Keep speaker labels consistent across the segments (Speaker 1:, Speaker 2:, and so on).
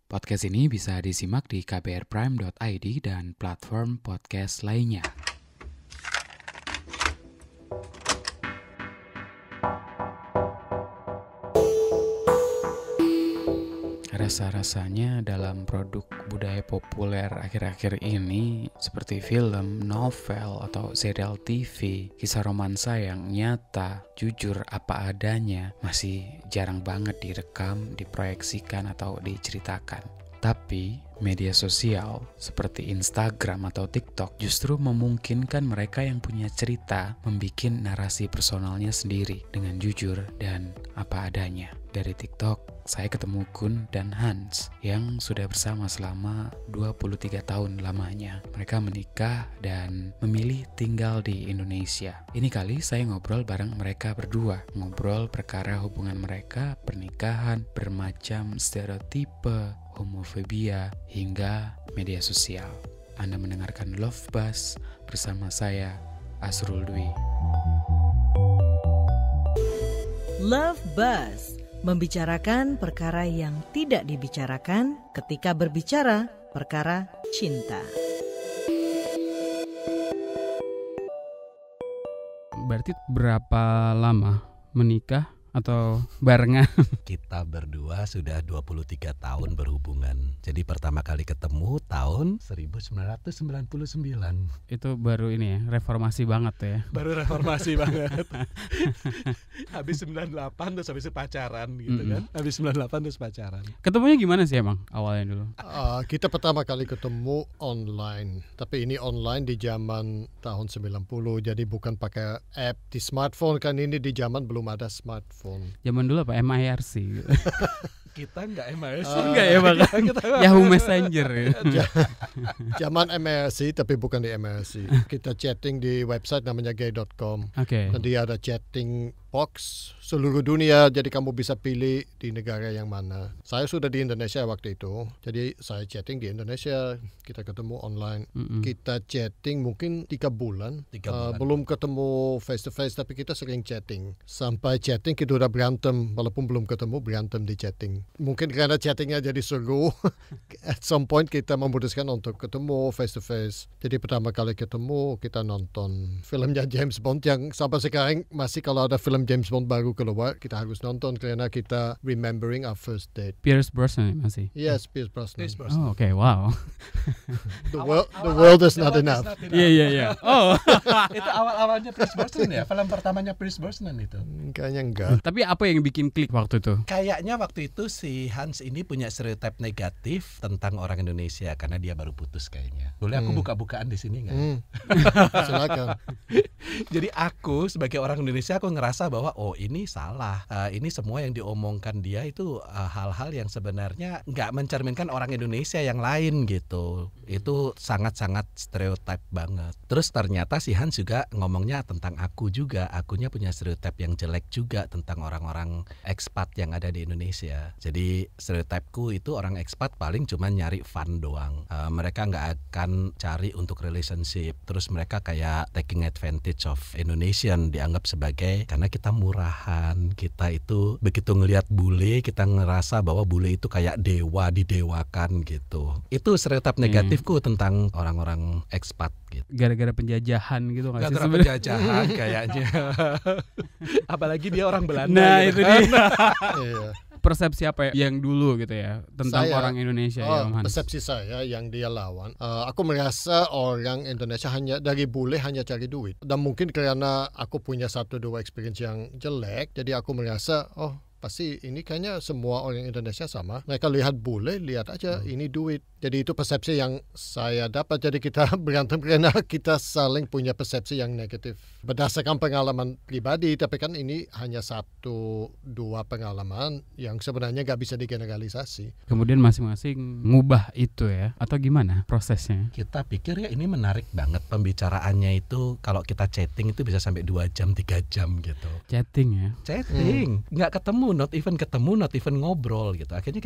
Speaker 1: Podcast ini bisa disimak di kbrprime.id dan platform podcast lainnya. Rasa-rasanya dalam produk budaya populer akhir-akhir ini seperti film, novel, atau serial TV, kisah romansa yang nyata, jujur apa adanya masih jarang banget direkam, diproyeksikan, atau diceritakan. Tapi media sosial seperti Instagram atau TikTok justru memungkinkan mereka yang punya cerita membuat narasi personalnya sendiri dengan jujur dan apa adanya. Dari TikTok, saya ketemu Gun dan Hans yang sudah bersama selama 23 tahun lamanya. Mereka menikah dan memilih tinggal di Indonesia. Ini kali saya ngobrol bareng mereka berdua. Ngobrol perkara hubungan mereka, pernikahan, bermacam stereotipe, homofobia, hingga media sosial. Anda mendengarkan Love Buzz bersama saya, Asrul Dwi.
Speaker 2: Love Buzz, membicarakan perkara yang tidak dibicarakan ketika berbicara perkara cinta.
Speaker 3: Berarti berapa lama menikah atau barengan?
Speaker 4: Kita berdua sudah 23 tahun berhubungan. Jadi pertama kali ketemu tahun 1999.
Speaker 3: Itu baru ini ya, reformasi banget ya.
Speaker 4: Baru reformasi banget. Habis 98 terus habis itu pacaran gitu kan. Habis 98 terus pacaran.
Speaker 3: Ketemunya gimana sih emang awalnya dulu?
Speaker 5: Kita pertama kali ketemu online. Tapi ini online di zaman tahun 90. Jadi bukan pakai app di smartphone kan, ini di zaman belum ada smartphone.
Speaker 3: Zaman dulu apa? MIRC gitu.
Speaker 4: Kita enggak MIRC.
Speaker 3: Enggak ya Bang? Yahoo Messenger ya.
Speaker 5: Zaman MIRC tapi bukan di MIRC. Kita chatting di website namanya gay.com.
Speaker 3: Oke.
Speaker 5: Dan dia ada chatting box seluruh dunia, jadi kamu bisa pilih di negara yang mana. Saya sudah di Indonesia waktu itu, jadi saya chatting di Indonesia, kita ketemu online. Kita chatting mungkin 3 bulan. Belum ketemu face to face, tapi kita sering chatting. Sampai chatting kita udah berantem, walaupun belum ketemu, berantem di chatting. Mungkin karena chattingnya jadi seru, at some point kita memutuskan untuk ketemu face to face. Jadi pertama kali ketemu, kita nonton filmnya James Bond yang sampai sekarang masih kalau ada film James Bond baru keluar, kita harus nonton karena kita remembering our first date.
Speaker 3: Pierce Brosnan masih?
Speaker 5: Yes, Pierce Brosnan.
Speaker 3: Oh, oke, wow.
Speaker 5: The world is not enough.
Speaker 3: Iya. Oh.
Speaker 4: Itu awal-awalnya Pierce Brosnan ya? Film pertamanya Pierce Brosnan itu?
Speaker 5: Kayaknya enggak.
Speaker 3: Tapi apa yang bikin klik waktu itu?
Speaker 4: Kayaknya waktu itu si Hans ini punya stereotip negatif tentang orang Indonesia karena dia baru putus kayaknya. Boleh aku buka-bukaan di sini nggak?
Speaker 5: Silakan.
Speaker 4: Jadi aku sebagai orang Indonesia aku ngerasa bahwa ini salah. Ini semua yang diomongkan dia itu hal-hal yang sebenarnya nggak mencerminkan orang Indonesia yang lain gitu. Itu sangat-sangat stereotip banget. Terus ternyata si Hans juga ngomongnya tentang aku juga. Akunya punya stereotip yang jelek juga tentang orang-orang ekspat yang ada di Indonesia. Jadi stereotipku itu orang ekspat paling cuma nyari fun doang. Mereka nggak akan cari untuk relationship. Terus mereka kayak taking advantage of Indonesian, dianggap sebagai karena kita murahan, kita itu begitu ngelihat bule kita ngerasa bahwa bule itu kayak dewa, didewakan gitu. Itu stereotip negatifku tentang orang-orang ekspat gitu.
Speaker 3: Gara-gara penjajahan gitu nggak sih?
Speaker 4: Gara-gara penjajahan kayaknya. Apalagi dia orang Belanda.
Speaker 3: Nah
Speaker 4: gitu
Speaker 3: itu
Speaker 4: kan.
Speaker 3: dia.
Speaker 5: Iya.
Speaker 3: Persepsi apa yang dulu gitu ya tentang orang Indonesia ya Om Hans?
Speaker 5: Persepsi saya yang dia lawan, aku merasa orang Indonesia hanya dari bule hanya cari duit. Dan mungkin karena aku punya 1-2 experience yang jelek, jadi aku merasa pasti ini kayaknya semua orang Indonesia sama. Mereka lihat bule, lihat aja ini duit. Jadi itu persepsi yang saya dapat. Jadi kita berantem karena kita saling punya persepsi yang negatif. Berdasarkan pengalaman pribadi, tapi kan ini hanya 1-2 pengalaman yang sebenarnya nggak bisa digeneralisasi.
Speaker 3: Kemudian masing-masing ngubah itu ya? Atau gimana prosesnya?
Speaker 4: Kita pikir ya ini menarik banget pembicaraannya itu. Kalau kita chatting itu bisa sampai 2 jam, 3 jam gitu.
Speaker 3: Chatting ya?
Speaker 4: Chatting, nggak ketemu, not even ngobrol gitu. Akhirnya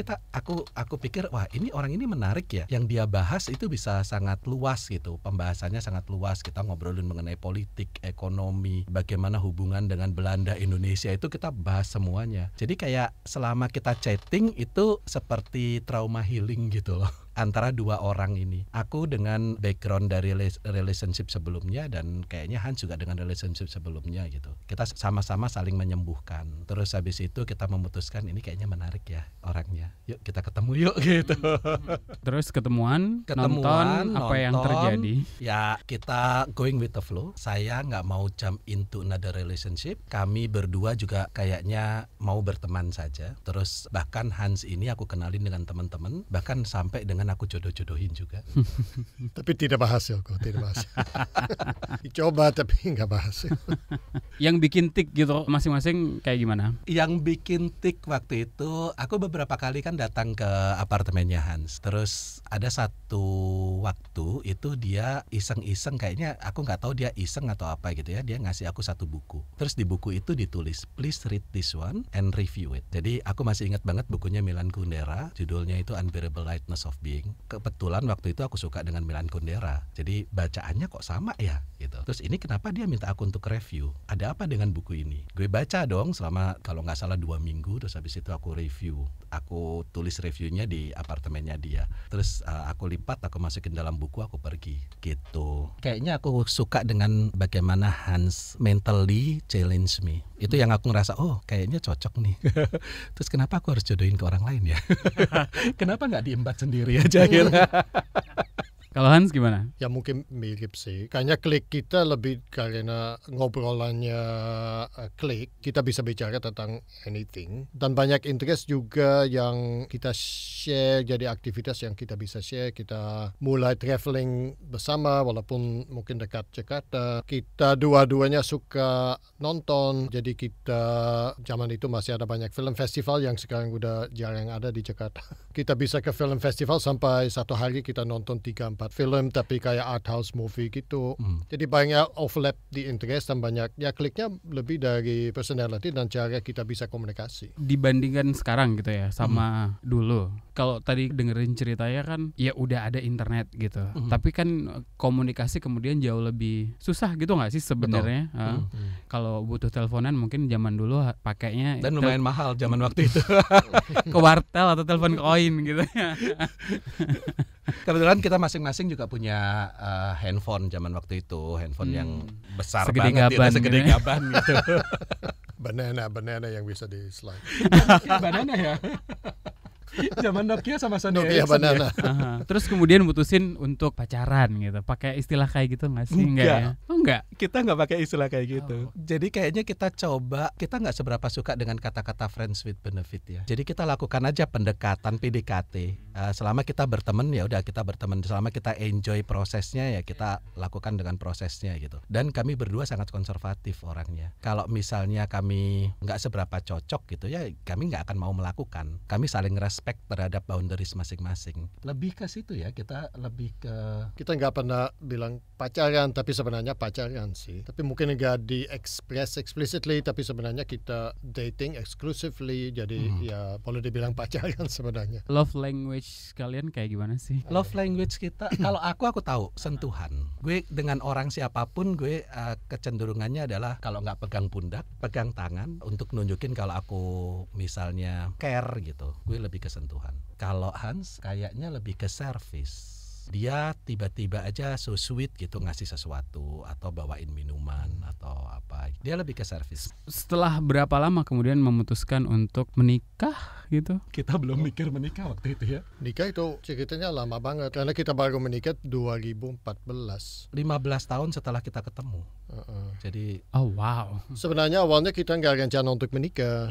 Speaker 4: aku pikir wah ini orang ini menarik ya. Yang dia bahas itu bisa sangat luas gitu. Pembahasannya sangat luas. Kita ngobrolin mengenai politik, ekonomi, bagaimana hubungan dengan Belanda, Indonesia, itu kita bahas semuanya. Jadi kayak selama kita chatting itu seperti trauma healing gitu loh. Antara dua orang ini. Aku dengan background dari relationship sebelumnya dan kayaknya Hans juga dengan relationship sebelumnya gitu. Kita sama-sama saling menyembuhkan. Terus habis itu kita memutuskan ini kayaknya menarik ya orangnya. Yuk kita ketemu yuk gitu.
Speaker 3: Terus ketemuan, nonton apa yang terjadi.
Speaker 4: Ya kita going with the flow. Saya nggak mau jump into another relationship. Kami berdua juga kayaknya mau berteman saja. Terus bahkan Hans ini aku kenalin dengan teman-teman. Bahkan sampai dengan aku jodoh-jodohin juga.
Speaker 5: Tapi tidak berhasil kok, tidak berhasil. Dicoba tapi nggak berhasil.
Speaker 3: Yang bikin tik gitu masing-masing kayak gimana?
Speaker 4: Yang bikin tik waktu itu, aku beberapa kali kan datang ke apartemennya Hans. Terus ada satu waktu itu dia iseng-iseng, kayaknya aku nggak tahu dia iseng atau apa gitu ya. Dia ngasih aku satu buku. Terus di buku itu ditulis, please read this one and review it. Jadi aku masih ingat banget bukunya Milan Kundera. Judulnya itu Unbearable Lightness of Being. Kebetulan waktu itu aku suka dengan Milan Kundera. Jadi bacaannya kok sama ya gitu. Terus ini kenapa dia minta aku untuk review? Ada apa dengan buku ini? Gue baca dong selama kalau nggak salah 2 minggu. Terus habis itu aku review. Aku tulis reviewnya di apartemennya dia. Terus aku lipat, aku masukin dalam buku, aku pergi gitu. Kayaknya aku suka dengan bagaimana Hans mentally challenge me. Itu yang aku ngerasa, oh kayaknya cocok nih. Terus kenapa aku harus jodohin ke orang lain ya? Kenapa nggak diembat sendiri aja gitu?
Speaker 3: Kalau Hans gimana?
Speaker 5: Ya mungkin mirip sih. Kayaknya klik kita lebih karena ngobrolannya klik. Kita bisa bicara tentang anything. Dan banyak interest juga yang kita share, jadi aktivitas yang kita bisa share. Kita mulai traveling bersama walaupun mungkin dekat Jakarta. Kita dua-duanya suka nonton. Jadi kita zaman itu masih ada banyak film festival yang sekarang udah jarang ada di Jakarta. Kita bisa ke film festival sampai satu hari kita nonton 3-4 film tapi kayak art house movie gitu. Jadi banyak overlap di interest dan banyak ya kliknya lebih dari personality dan cara kita bisa komunikasi.
Speaker 3: Dibandingkan sekarang gitu ya sama dulu. Kalau tadi dengerin ceritanya kan ya udah ada internet gitu. Tapi kan komunikasi kemudian jauh lebih susah gitu nggak sih sebenarnya? Kalau butuh teleponan mungkin zaman dulu pakainya
Speaker 4: dan lumayan mahal zaman waktu itu.
Speaker 3: Ke wartel atau telepon koin gitu.
Speaker 4: Kebetulan kita masing-masing juga punya handphone zaman waktu itu, handphone yang besar
Speaker 3: segede
Speaker 4: banget,
Speaker 3: gaban,
Speaker 4: segede
Speaker 3: gitu.
Speaker 4: Gaban gitu.
Speaker 5: Banana yang bisa di slide.
Speaker 4: Banana ya. Zaman Nokia sama Sony
Speaker 5: Nokia
Speaker 4: Ericsson
Speaker 5: Banana.
Speaker 3: Ya. Terus kemudian mutusin untuk pacaran gitu. Pakai istilah kayak gitu nggak sih?
Speaker 4: Enggak.
Speaker 3: Ya? Oh enggak.
Speaker 4: Kita nggak pakai istilah kayak gitu. Jadi kayaknya kita coba, kita nggak seberapa suka dengan kata-kata friends with benefit ya. Jadi kita lakukan aja pendekatan PDKT. Selama kita berteman ya udah kita berteman. Selama kita enjoy prosesnya ya kita lakukan dengan prosesnya gitu. Dan kami berdua sangat konservatif orangnya. Kalau misalnya kami nggak seberapa cocok gitu ya, kami nggak akan mau melakukan. Kami saling respect terhadap boundaries masing-masing. Lebih ke situ ya, kita lebih ke...
Speaker 5: Kita nggak pernah bilang pacaran, tapi sebenarnya pacaran sih. Tapi mungkin nggak di-express explicitly, tapi sebenarnya kita dating exclusively, jadi ya boleh dibilang pacaran sebenarnya.
Speaker 3: Love language kalian kayak gimana sih?
Speaker 4: Love language kita, kalau aku tahu, sentuhan. Gue dengan orang siapapun, gue kecenderungannya adalah kalau nggak pegang pundak, pegang tangan, untuk nunjukin kalau aku misalnya care gitu. Gue lebih ke sentuhan. Kalau Hans kayaknya lebih ke service. Dia tiba-tiba aja so sweet gitu ngasih sesuatu atau bawain minuman atau apa. Dia lebih ke service.
Speaker 3: Setelah berapa lama kemudian memutuskan untuk menikah gitu?
Speaker 4: Kita belum mikir menikah waktu itu ya.
Speaker 5: Nikah itu ceritanya lama banget karena kita baru menikah 2014.
Speaker 4: 15 tahun setelah kita ketemu. Jadi
Speaker 3: oh wow.
Speaker 5: Sebenarnya awalnya kita nggak rencana untuk menikah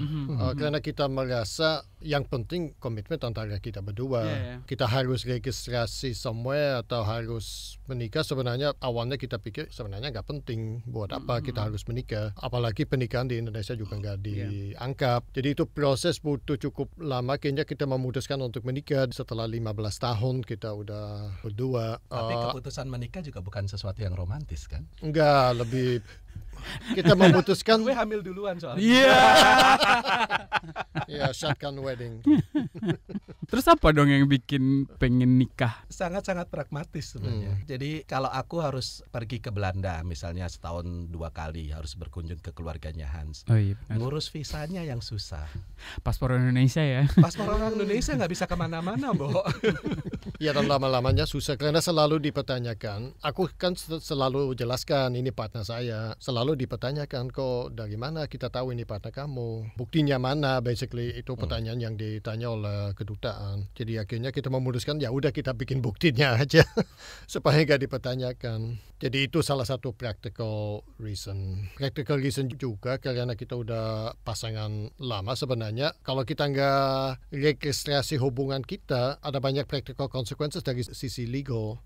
Speaker 5: karena kita merasa yang penting komitmen antara kita berdua. Kita harus registrasi somewhere atau harus menikah. Sebenarnya awalnya kita pikir sebenarnya nggak penting buat apa kita harus menikah. Apalagi pernikahan di Indonesia juga nggak dianggap. Jadi itu proses butuh cukup lama. Kayaknya kita memutuskan untuk menikah setelah 15 tahun kita udah berdua.
Speaker 4: Tapi keputusan menikah juga bukan sesuatu yang romantis kan?
Speaker 5: Enggak, lebih kita memutuskan.
Speaker 4: Gue hamil duluan soalnya.
Speaker 3: Iya.
Speaker 5: Ya, shotgun wedding.
Speaker 3: Terus apa dong yang bikin pengen nikah?
Speaker 4: Sangat-sangat pragmatis sebenarnya. Jadi kalau aku harus pergi ke Belanda misalnya setahun 2 kali harus berkunjung ke keluarganya Hans.
Speaker 3: Oh iya.
Speaker 4: Ngurus visanya yang susah.
Speaker 3: Paspor Indonesia ya.
Speaker 4: Paspor orang Indonesia nggak bisa kemana-mana, Bo.
Speaker 5: Ya, dan lama-lamanya susah karena selalu dipertanyakan. Aku kan selalu jelaskan ini partner saya. Selalu dipertanyakan, kok dari mana kita tahu ini partner kamu? Buktinya mana? Basically itu pertanyaan yang ditanya oleh kedutaan. Jadi akhirnya kita memutuskan ya udah kita bikin buktinya aja supaya nggak dipertanyakan. Jadi itu salah satu practical reason. Practical reason juga karena kita udah pasangan lama sebenarnya. Kalau kita nggak registrasi hubungan kita, ada banyak practical consequences dari sisi legal.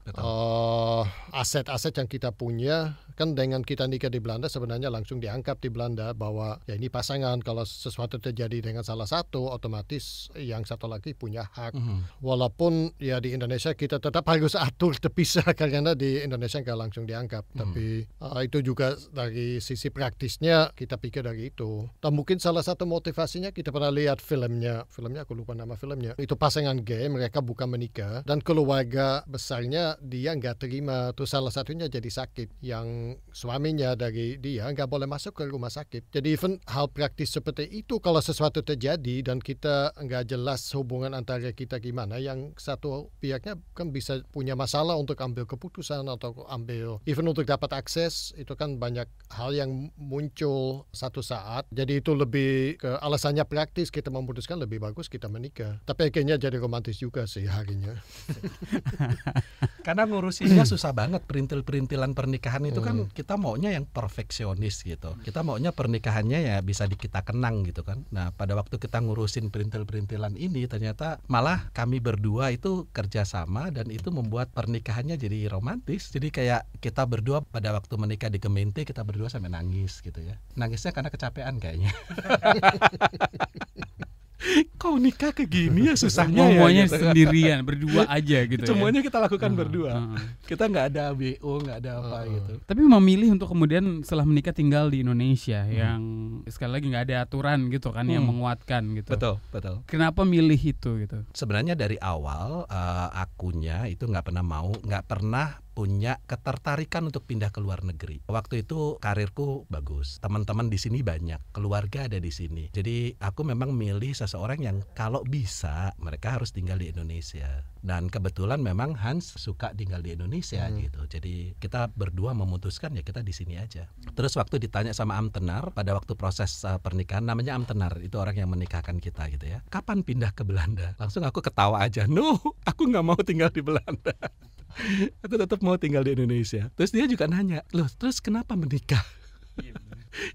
Speaker 5: Aset-aset yang kita punya kan dengan kita nikah di Belanda sebenarnya langsung dianggap di Belanda bahwa ya ini pasangan. Kalau sesuatu terjadi dengan salah satu, otomatis yang satu lagi punya hak. Walaupun ya di Indonesia kita tetap harus atur terpisah karena di Indonesia nggak langsung dianggap. Tapi itu juga dari sisi praktisnya kita pikir dari itu. Dan mungkin salah satu motivasinya kita pernah lihat filmnya aku lupa nama filmnya. Itu pasangan gay, mereka bukan menikah dan keluarga besarnya dia nggak terima. Terus salah satunya jadi sakit, yang suaminya dari dia nggak boleh masuk ke rumah sakit. Jadi even hal praktis seperti itu kalau sesuatu terjadi dan kita nggak jelas hubungan antara kita gimana, yang satu pihaknya kan bisa punya masalah untuk ambil keputusan atau ambil even untuk dapat akses, itu kan banyak hal yang muncul satu saat. Jadi itu lebih ke alasannya praktis, kita memutuskan lebih bagus kita menikah. Tapi akhirnya jadi romantis juga sih harinya.
Speaker 4: Karena ngurusinnya susah banget, perintil-perintilan pernikahan itu kan kita maunya yang perfeksionis gitu. Kita maunya pernikahannya ya bisa kita kenang gitu kan. Nah pada waktu kita ngurusin perintil-perintilan ini ternyata malah kami berdua itu kerjasama dan itu membuat pernikahannya jadi romantis. Jadi kayak kita berdua pada waktu menikah di Gemeente kita berdua sampai nangis gitu ya. Nangisnya karena kecapean kayaknya. Kau nikah ke gini ya susahnya
Speaker 3: semuanya
Speaker 4: ya, gitu.
Speaker 3: Sendirian berdua aja gitu.
Speaker 4: Semuanya kita lakukan berdua. Kita nggak ada BO, nggak ada apa gitu.
Speaker 3: Tapi memilih untuk kemudian setelah menikah tinggal di Indonesia yang sekali lagi nggak ada aturan gitu kan yang menguatkan gitu.
Speaker 4: Betul.
Speaker 3: Kenapa milih itu gitu?
Speaker 4: Sebenarnya dari awal akunya itu nggak pernah punya ketertarikan untuk pindah ke luar negeri. Waktu itu karirku bagus, teman-teman di sini banyak, keluarga ada di sini. Jadi aku memang milih seseorang yang kalau bisa mereka harus tinggal di Indonesia. Dan kebetulan memang Hans suka tinggal di Indonesia gitu. Jadi kita berdua memutuskan ya kita di sini aja. Terus waktu ditanya sama Amtenar pada waktu proses pernikahan, namanya Amtenar, itu orang yang menikahkan kita gitu ya. Kapan pindah ke Belanda? Langsung aku ketawa aja. No, aku nggak mau tinggal di Belanda. Aku tetap mau tinggal di Indonesia. Terus dia juga nanya, loh terus kenapa menikah?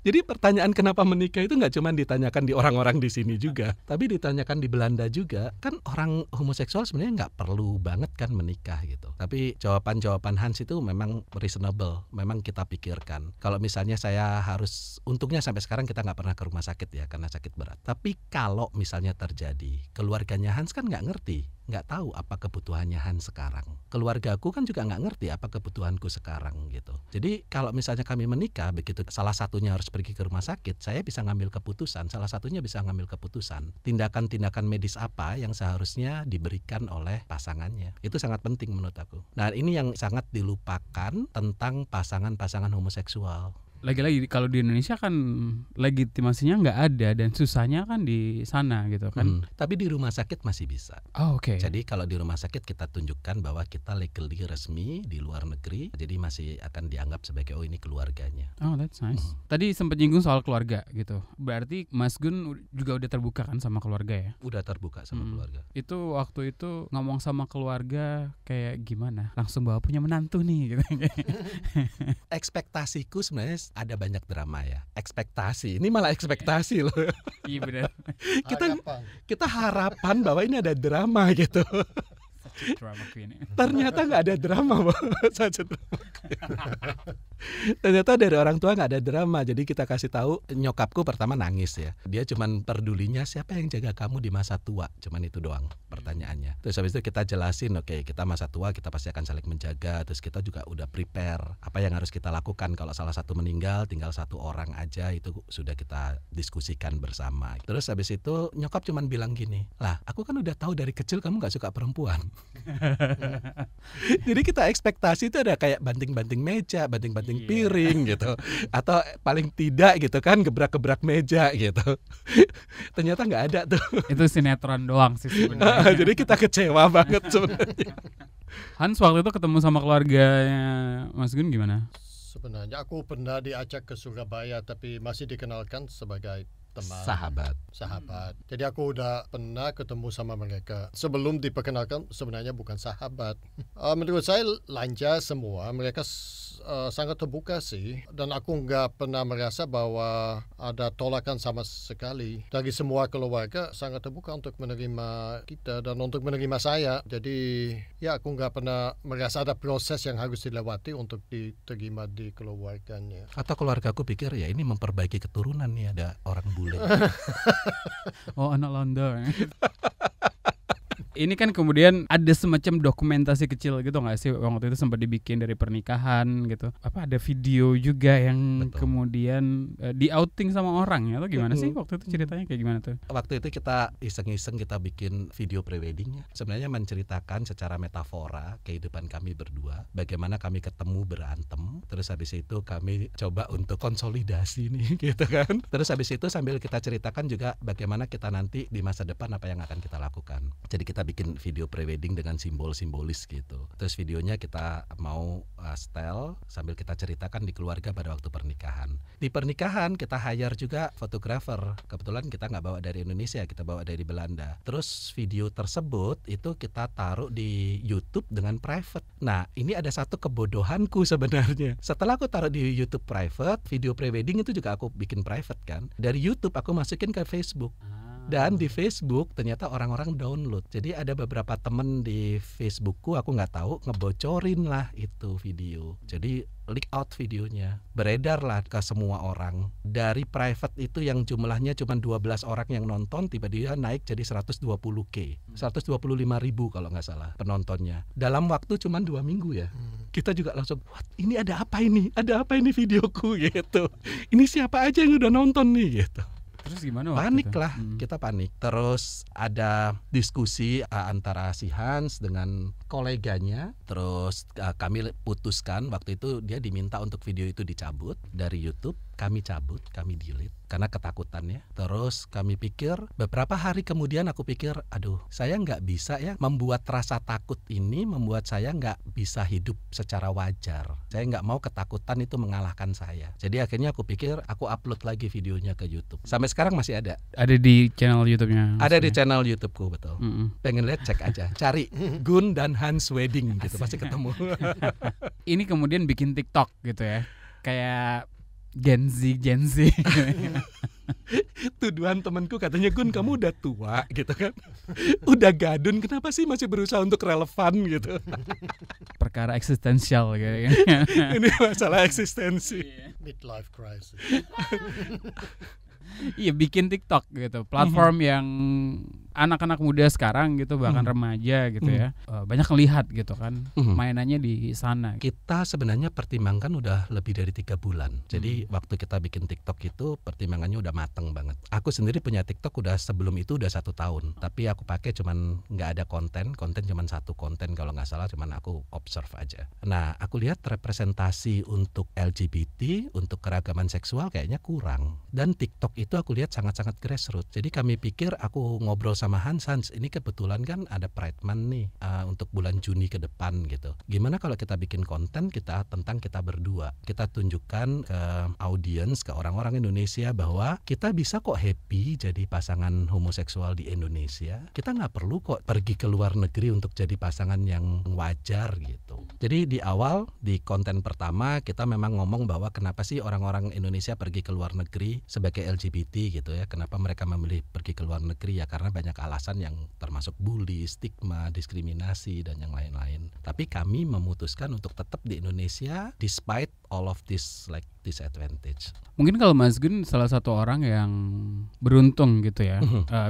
Speaker 4: Jadi pertanyaan kenapa menikah itu nggak cuma ditanyakan di orang-orang di sini juga, tapi ditanyakan di Belanda juga. Kan orang homoseksual sebenarnya nggak perlu banget kan menikah gitu. Tapi jawaban Hans itu memang reasonable, memang kita pikirkan. Kalau misalnya saya harus, untungnya sampai sekarang kita nggak pernah ke rumah sakit ya karena sakit berat. Tapi kalau misalnya terjadi, keluarganya Hans kan nggak ngerti, nggak tahu apa kebutuhannya Hans sekarang. Keluargaku kan juga nggak ngerti apa kebutuhanku sekarang gitu. Jadi kalau misalnya kami menikah, begitu salah satunya harus pergi ke rumah sakit, saya bisa ngambil keputusan. Salah satunya bisa ngambil keputusan tindakan-tindakan medis apa yang seharusnya diberikan oleh pasangannya. Itu sangat penting menurut aku. Nah ini yang sangat dilupakan tentang pasangan-pasangan homoseksual.
Speaker 3: Lagi-lagi kalau di Indonesia kan legitimasinya nggak ada dan susahnya kan di sana gitu kan.
Speaker 4: Tapi di rumah sakit masih bisa.
Speaker 3: Oh, oke.
Speaker 4: Jadi kalau di rumah sakit kita tunjukkan bahwa kita legally resmi di luar negeri, jadi masih akan dianggap sebagai oh ini keluarganya.
Speaker 3: Oh, that's nice. Tadi sempat nyinggung soal keluarga gitu. Berarti Mas Gun juga udah terbuka kan sama keluarga ya?
Speaker 4: Udah terbuka sama keluarga.
Speaker 3: Itu waktu itu ngomong sama keluarga kayak gimana? Langsung bawa punya menantu nih gitu.
Speaker 4: Ekspektasiku sebenarnya ada banyak drama ya. Ekspektasi, ini malah ekspektasi loh.
Speaker 3: Iya benar.
Speaker 4: Kita harapan bahwa ini ada drama gitu.
Speaker 3: Drama queen.
Speaker 4: Ternyata nggak ada drama, Ternyata dari orang tua nggak ada drama. Jadi kita kasih tahu, nyokapku pertama nangis ya. Dia cuman pedulinya siapa yang jaga kamu di masa tua. Cuman itu doang pertanyaannya. Terus habis itu kita jelasin, oke, kita masa tua kita pasti akan saling menjaga. Terus kita juga udah prepare apa yang harus kita lakukan kalau salah satu meninggal, tinggal satu orang aja, itu sudah kita diskusikan bersama. Terus habis itu nyokap cuman bilang gini, lah aku kan udah tahu dari kecil kamu nggak suka perempuan. Jadi kita ekspektasi itu ada kayak banting-banting meja, banting-banting piring gitu, atau paling tidak gitu kan gebrak-gebrak meja gitu. Ternyata nggak ada tuh.
Speaker 3: Itu sinetron doang sih sebenarnya.
Speaker 4: Jadi kita kecewa banget sebenarnya.
Speaker 3: Hans waktu itu ketemu sama keluarganya Mas Gun gimana?
Speaker 5: Sebenarnya aku pernah diajak ke Surabaya tapi masih dikenalkan sebagai teman, sahabat. Jadi aku udah pernah ketemu sama mereka. Sebelum diperkenalkan sebenarnya bukan sahabat. Menurut saya lancar semua. Mereka sangat terbuka sih. Dan aku nggak pernah merasa bahwa ada tolakan sama sekali. Dari semua keluarga sangat terbuka untuk menerima kita dan untuk menerima saya. Jadi ya aku nggak pernah merasa ada proses yang harus dilewati untuk diterima di keluarganya.
Speaker 4: Atau keluargaku pikir ya ini memperbaiki keturunan nih, ada orang bule.
Speaker 3: Oh, anak Londo. Ini kan kemudian ada semacam dokumentasi kecil gitu nggak sih, waktu itu sempat dibikin dari pernikahan gitu. Apa ada video juga yang
Speaker 4: Betul.
Speaker 3: kemudian di outing sama orang ya, atau gimana sih waktu itu ceritanya kayak gimana tuh?
Speaker 4: Waktu itu kita iseng-iseng kita bikin video pre-weddingnya. Sebenarnya menceritakan secara metafora kehidupan kami berdua, bagaimana kami ketemu berantem, terus habis itu kami coba untuk konsolidasi nih gitu kan. Terus habis itu sambil kita ceritakan juga bagaimana kita nanti di masa depan apa yang akan kita lakukan. Jadi kita bikin video pre-wedding dengan simbol-simbolis gitu. Terus videonya kita mau setel sambil kita ceritakan di keluarga pada waktu pernikahan. Di pernikahan kita hire juga fotografer. Kebetulan kita nggak bawa dari Indonesia, kita bawa dari Belanda. Terus video tersebut itu kita taruh di YouTube dengan private. Nah, ini ada satu kebodohanku sebenarnya. Setelah aku taruh di YouTube private, video pre-wedding itu juga aku bikin private kan. Dari YouTube aku masukin ke Facebook. Dan di Facebook ternyata orang-orang download. Jadi ada beberapa temen di Facebookku, aku nggak tahu, ngebocorin lah itu video. Jadi leak out videonya, beredar lah ke semua orang. Dari private itu yang jumlahnya cuma 12 orang yang nonton, tiba-tiba naik jadi 120K, 125.000 kalau nggak salah penontonnya. Dalam waktu cuma 2 minggu ya. Kita juga langsung, what, ini ada apa ini? Ada apa ini videoku gitu. Ini siapa aja yang udah nonton nih gitu.
Speaker 3: Terus gimana waktu
Speaker 4: Panik
Speaker 3: itu?
Speaker 4: lah, kita panik. Terus ada diskusi antara si Hans dengan koleganya. Terus kami putuskan waktu itu dia diminta untuk video itu dicabut dari YouTube. Kami cabut, kami delete karena ketakutannya. Terus kami pikir, beberapa hari kemudian aku pikir, aduh, saya nggak bisa ya membuat rasa takut ini membuat saya nggak bisa hidup secara wajar. Saya nggak mau ketakutan itu mengalahkan saya. Jadi akhirnya aku pikir aku upload lagi videonya ke YouTube. Sampai sekarang masih ada.
Speaker 3: Ada di channel YouTube-nya.
Speaker 4: Ada di channel YouTubeku, betul. Pengen lihat, cek aja, cari Gun dan Hans Wedding gitu, pasti ketemu.
Speaker 3: Ini kemudian bikin TikTok gitu ya, kayak Gen Z.
Speaker 4: Tuduhan temanku katanya, Gun kamu udah tua gitu kan, udah gadun, kenapa sih masih berusaha untuk relevan gitu.
Speaker 3: Perkara eksistensial gitu.
Speaker 4: Ini masalah eksistensi.
Speaker 5: Midlife crisis.
Speaker 3: Iya, bikin TikTok gitu, platform yang anak-anak muda sekarang gitu, bahkan remaja gitu ya, banyak lihat gitu kan, mainannya di sana.
Speaker 4: Kita sebenarnya pertimbangkan udah lebih dari 3 bulan. Jadi waktu kita bikin TikTok itu pertimbangannya udah mateng banget. Aku sendiri punya TikTok udah sebelum itu udah 1 tahun, tapi aku pakai cuman nggak ada konten cuman 1 konten kalau nggak salah, cuman aku observe aja. Nah, aku lihat representasi untuk LGBT, untuk keragaman seksual kayaknya kurang. Dan TikTok itu aku lihat sangat-sangat grassroots. Jadi kami pikir, aku ngobrol sama Hans, ini kebetulan kan ada Pride Month nih untuk bulan Juni ke depan gitu. Gimana kalau kita bikin konten tentang kita berdua. Kita tunjukkan ke audiens, ke orang-orang Indonesia bahwa kita bisa kok happy jadi pasangan homoseksual di Indonesia. Kita nggak perlu kok pergi ke luar negeri untuk jadi pasangan yang wajar gitu. Jadi di awal di konten pertama kita memang ngomong bahwa kenapa sih orang-orang Indonesia pergi ke luar negeri sebagai LGBT gitu ya. Kenapa mereka memilih pergi ke luar negeri ya, karena banyak alasan yang termasuk bully, stigma, diskriminasi dan yang lain-lain. Tapi kami memutuskan untuk tetap di Indonesia despite all of this like disadvantage.
Speaker 3: Mungkin kalau Mas Gun salah satu orang yang beruntung gitu ya,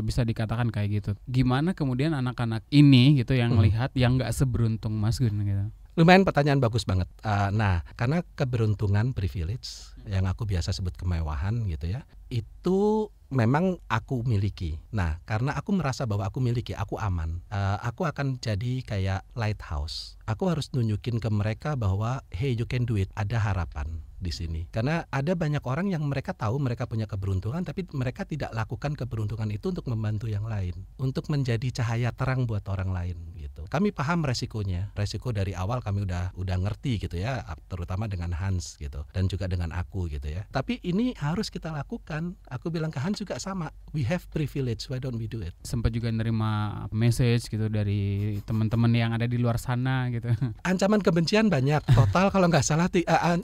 Speaker 3: bisa dikatakan kayak gitu. Gimana kemudian anak-anak ini gitu yang melihat yang nggak seberuntung Mas Gun gitu?
Speaker 4: Lumayan pertanyaan bagus banget. Nah, karena keberuntungan privilege yang aku biasa sebut kemewahan gitu ya, itu memang aku miliki. Nah, karena aku merasa bahwa aku miliki, aku aman. Aku akan jadi kayak lighthouse. Aku harus nunjukin ke mereka bahwa hey, you can do it. Ada harapan di sini. Karena ada banyak orang yang mereka tahu mereka punya keberuntungan, tapi mereka tidak lakukan keberuntungan itu untuk membantu yang lain, untuk menjadi cahaya terang buat orang lain gitu. Kami paham resikonya. Resiko dari awal kami udah ngerti gitu ya, terutama dengan Hans gitu dan juga dengan aku gitu ya. Tapi ini harus kita lakukan. Aku bilang ke Hans juga sama. We have privilege, why don't we do it?
Speaker 3: Sempat juga nerima message gitu dari teman-teman yang ada di luar sana gitu.
Speaker 4: Ancaman kebencian banyak. Total kalau nggak salah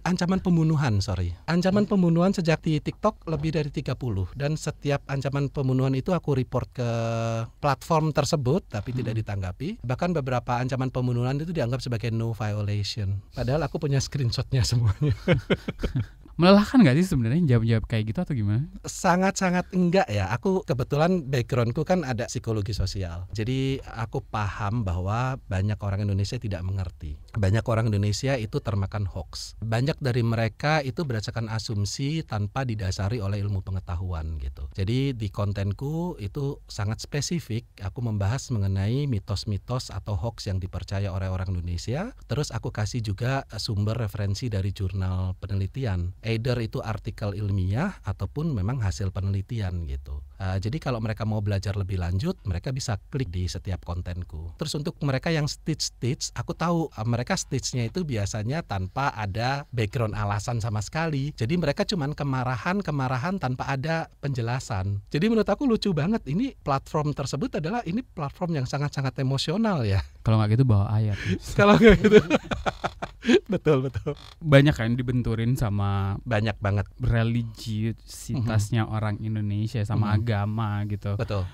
Speaker 4: ancaman pembunuhan, Ancaman pembunuhan sejak di TikTok lebih dari 30. Dan setiap ancaman pembunuhan itu aku report ke platform tersebut tapi tidak ditanggapi. Bahkan beberapa ancaman pembunuhan itu dianggap sebagai no violation. Padahal aku punya screenshotnya semuanya.
Speaker 3: Melelahkan gak sih sebenarnya jawab-jawab kayak gitu atau gimana?
Speaker 4: Sangat-sangat enggak ya. Aku kebetulan backgroundku kan ada psikologi sosial. Jadi aku paham bahwa banyak orang Indonesia tidak mengerti. Banyak orang Indonesia itu termakan hoax. Banyak dari mereka itu berdasarkan asumsi tanpa didasari oleh ilmu pengetahuan gitu. Jadi di kontenku itu sangat spesifik. Aku membahas mengenai mitos-mitos atau hoax yang dipercaya oleh orang Indonesia. Terus aku kasih juga sumber referensi dari jurnal penelitian. Either itu artikel ilmiah ataupun memang hasil penelitian gitu. Jadi kalau mereka mau belajar lebih lanjut, mereka bisa klik di setiap kontenku. Terus untuk mereka yang stitch, aku tahu mereka stitchnya itu biasanya tanpa ada background alasan sama sekali. Jadi mereka cuman kemarahan tanpa ada penjelasan. Jadi menurut aku lucu banget. Ini platform tersebut adalah ini platform yang sangat-sangat emosional ya.
Speaker 3: Kalau nggak gitu bawa ayat.
Speaker 4: Kalau nggak gitu. Betul.
Speaker 3: Banyak kan dibenturin sama
Speaker 4: banyak banget
Speaker 3: religiositasnya orang Indonesia sama agama gitu.
Speaker 4: Betul.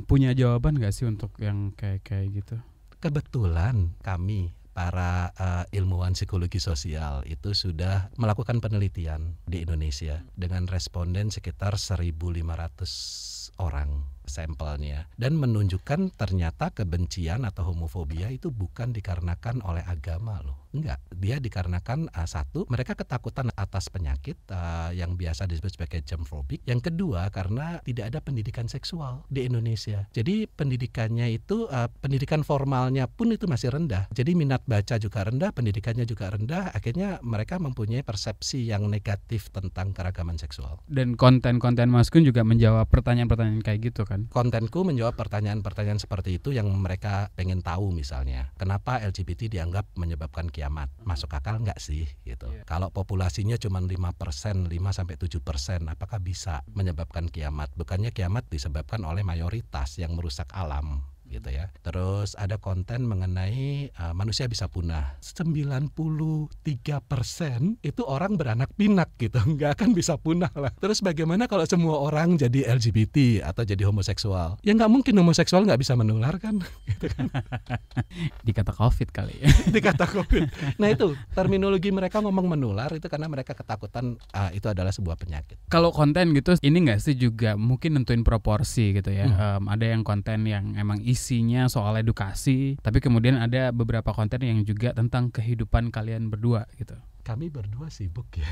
Speaker 3: Punya jawaban nggak sih untuk yang kayak gitu?
Speaker 4: Kebetulan kami para ilmuwan psikologi sosial itu sudah melakukan penelitian di Indonesia dengan responden sekitar 1.500 orang sampelnya dan menunjukkan ternyata kebencian atau homofobia itu bukan dikarenakan oleh agama loh. Enggak, dia dikarenakan satu, mereka ketakutan atas penyakit yang biasa disebut sebagai germphobia. Yang kedua, karena tidak ada pendidikan seksual di Indonesia. Jadi pendidikannya itu pendidikan formalnya pun itu masih rendah. Jadi minat baca juga rendah, pendidikannya juga rendah. Akhirnya mereka mempunyai persepsi yang negatif tentang keragaman seksual.
Speaker 3: Dan konten-konten Mas Gun juga menjawab pertanyaan-pertanyaan kayak gitu kan?
Speaker 4: Kontenku menjawab pertanyaan-pertanyaan seperti itu yang mereka pengen tahu, misalnya kenapa LGBT dianggap menyebabkan kiamat, masuk akal nggak sih gitu. Kalau populasinya cuma 5%, 5-7%, apakah bisa menyebabkan kiamat? Bukannya kiamat disebabkan oleh mayoritas yang merusak alam gitu ya. Terus ada konten mengenai manusia bisa punah. 93% itu orang beranak pinak gitu, nggak akan bisa punah lah. Terus bagaimana kalau semua orang jadi LGBT atau jadi homoseksual? Ya nggak mungkin homoseksual nggak bisa menular kan? Gitu kan.
Speaker 3: Dikata COVID kali ya.
Speaker 4: Dikata COVID. Nah itu terminologi mereka ngomong menular itu karena mereka ketakutan itu adalah sebuah penyakit.
Speaker 3: Kalau konten gitu ini nggak sih juga mungkin nentuin proporsi gitu ya. Ada yang konten yang emang isinya soal edukasi, tapi kemudian ada beberapa konten yang juga tentang kehidupan kalian berdua gitu.
Speaker 4: Kami berdua sibuk ya.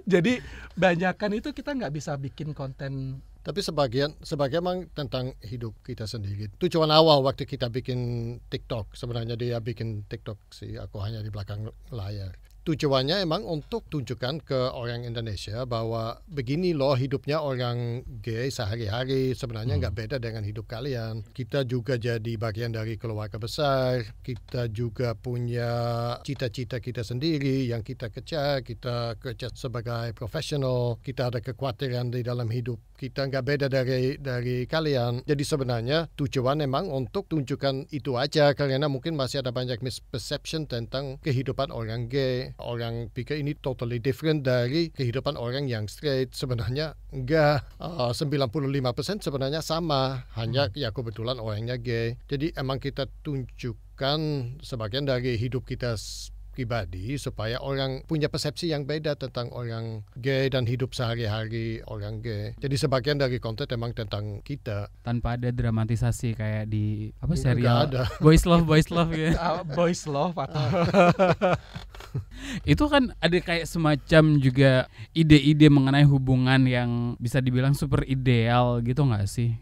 Speaker 4: Jadi banyakan itu kita nggak bisa bikin konten.
Speaker 5: Tapi sebagian memang tentang hidup kita sendiri. Tujuan awal waktu kita bikin TikTok, sebenarnya dia bikin TikTok sih, aku hanya di belakang layar. tujuannya emang untuk tunjukkan ke orang Indonesia bahwa begini loh hidupnya orang gay sehari-hari, sebenarnya nggak beda dengan hidup kalian. Kita juga jadi bagian dari keluarga besar, kita juga punya cita-cita kita sendiri yang kita kejar, kita kerja sebagai profesional, kita ada kekhawatiran di dalam hidup, kita nggak beda dari kalian. Jadi sebenarnya tujuan emang untuk tunjukkan itu aja, karena mungkin masih ada banyak misperception tentang kehidupan orang gay. Orang pikir ini totally different dari kehidupan orang yang straight. Sebenarnya enggak, 95% sebenarnya sama, hanya ya kebetulan orangnya gay. Jadi emang kita tunjukkan sebagian dari hidup kita pribadi supaya orang punya persepsi yang beda tentang orang gay dan hidup sehari-hari orang gay. Jadi sebagian dari konten emang tentang kita.
Speaker 3: Tanpa ada dramatisasi kayak di
Speaker 5: Nggak
Speaker 3: serial
Speaker 5: ada.
Speaker 3: Boys Love gitu.
Speaker 4: Boys love atau
Speaker 3: Itu kan ada kayak semacam juga ide-ide mengenai hubungan yang bisa dibilang super ideal gitu nggak sih?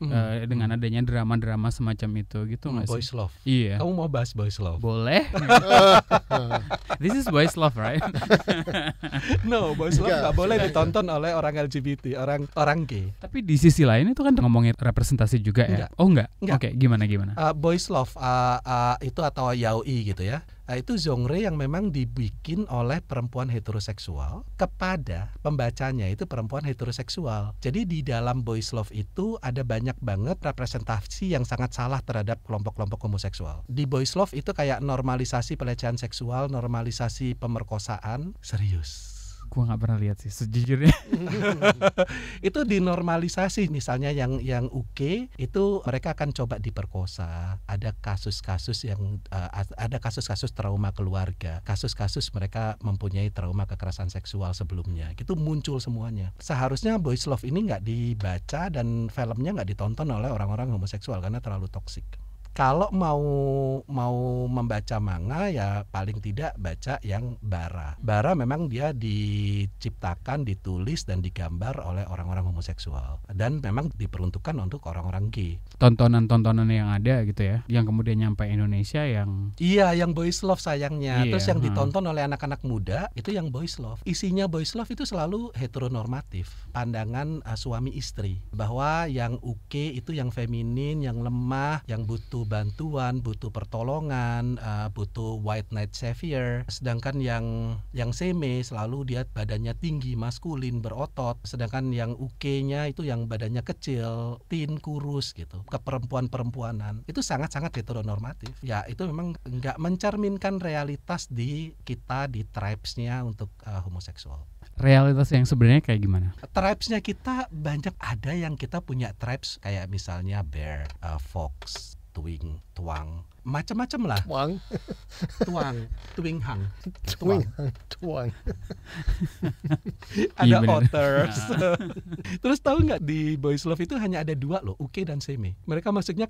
Speaker 3: Dengan adanya drama-drama semacam itu gitu nggak sih?
Speaker 4: boys love.
Speaker 3: Iya.
Speaker 4: Kamu mau bahas boys love?
Speaker 3: Boleh. This is boys love, right?
Speaker 4: No, boys love
Speaker 5: Enggak.
Speaker 4: nggak boleh ditonton oleh orang LGBT, orang gay.
Speaker 3: Tapi di sisi lain itu kan ngomongin representasi juga ya.
Speaker 4: Enggak.
Speaker 3: Oh enggak?
Speaker 4: Enggak.
Speaker 3: Oke, gimana?
Speaker 4: Boys love itu atau yaoi gitu ya. Itu genre yang memang dibikin oleh perempuan heteroseksual kepada pembacanya itu perempuan heteroseksual. Jadi di dalam boys love itu ada banyak banget representasi yang sangat salah terhadap kelompok-kelompok homoseksual. Di boys love itu kayak normalisasi pelecehan seksual, normalisasi pemerkosaan. Serius.
Speaker 3: Gua nggak pernah lihat sih sejujurnya.
Speaker 4: Itu dinormalisasi, misalnya yang UK itu mereka akan coba diperkosa, ada kasus-kasus yang ada kasus-kasus trauma keluarga, kasus-kasus mereka mempunyai trauma kekerasan seksual sebelumnya, itu muncul semuanya. Seharusnya boys love ini nggak dibaca dan filmnya nggak ditonton oleh orang-orang homoseksual karena terlalu toksik. Kalau mau membaca manga ya paling tidak baca yang bara. Bara memang dia diciptakan, ditulis dan digambar oleh orang-orang homoseksual dan memang diperuntukkan untuk orang-orang gay.
Speaker 3: Tontonan-tontonan yang ada gitu ya, yang kemudian nyampe Indonesia yang
Speaker 4: Iya, yang boys love sayangnya.
Speaker 3: Iya,
Speaker 4: Terus yang ditonton oleh anak-anak muda itu yang boys love. Isinya boys love itu selalu heteronormatif. Pandangan suami istri bahwa yang UK itu yang feminin, yang lemah, yang butuh bantuan, butuh pertolongan, butuh white knight savior. Sedangkan yang seme selalu dia badannya tinggi, maskulin, berotot. Sedangkan yang UK-nya itu yang badannya kecil, thin, kurus gitu. Keperempuan-perempuanan itu sangat-sangat heteronormatif. Ya itu memang nggak mencerminkan realitas di kita di tribes-nya untuk homoseksual.
Speaker 3: realitas yang sebenarnya kayak gimana?
Speaker 4: Tribes-nya kita banyak, ada yang kita punya tribes kayak misalnya bear, fox, twing, tuang, macam-macam lah. Tuing hang.
Speaker 5: Tuang.
Speaker 4: Ada
Speaker 3: Iya, bener.
Speaker 4: otters. Terus tahu nggak di boys love itu hanya ada dua loh, UK dan semi. Mereka maksudnya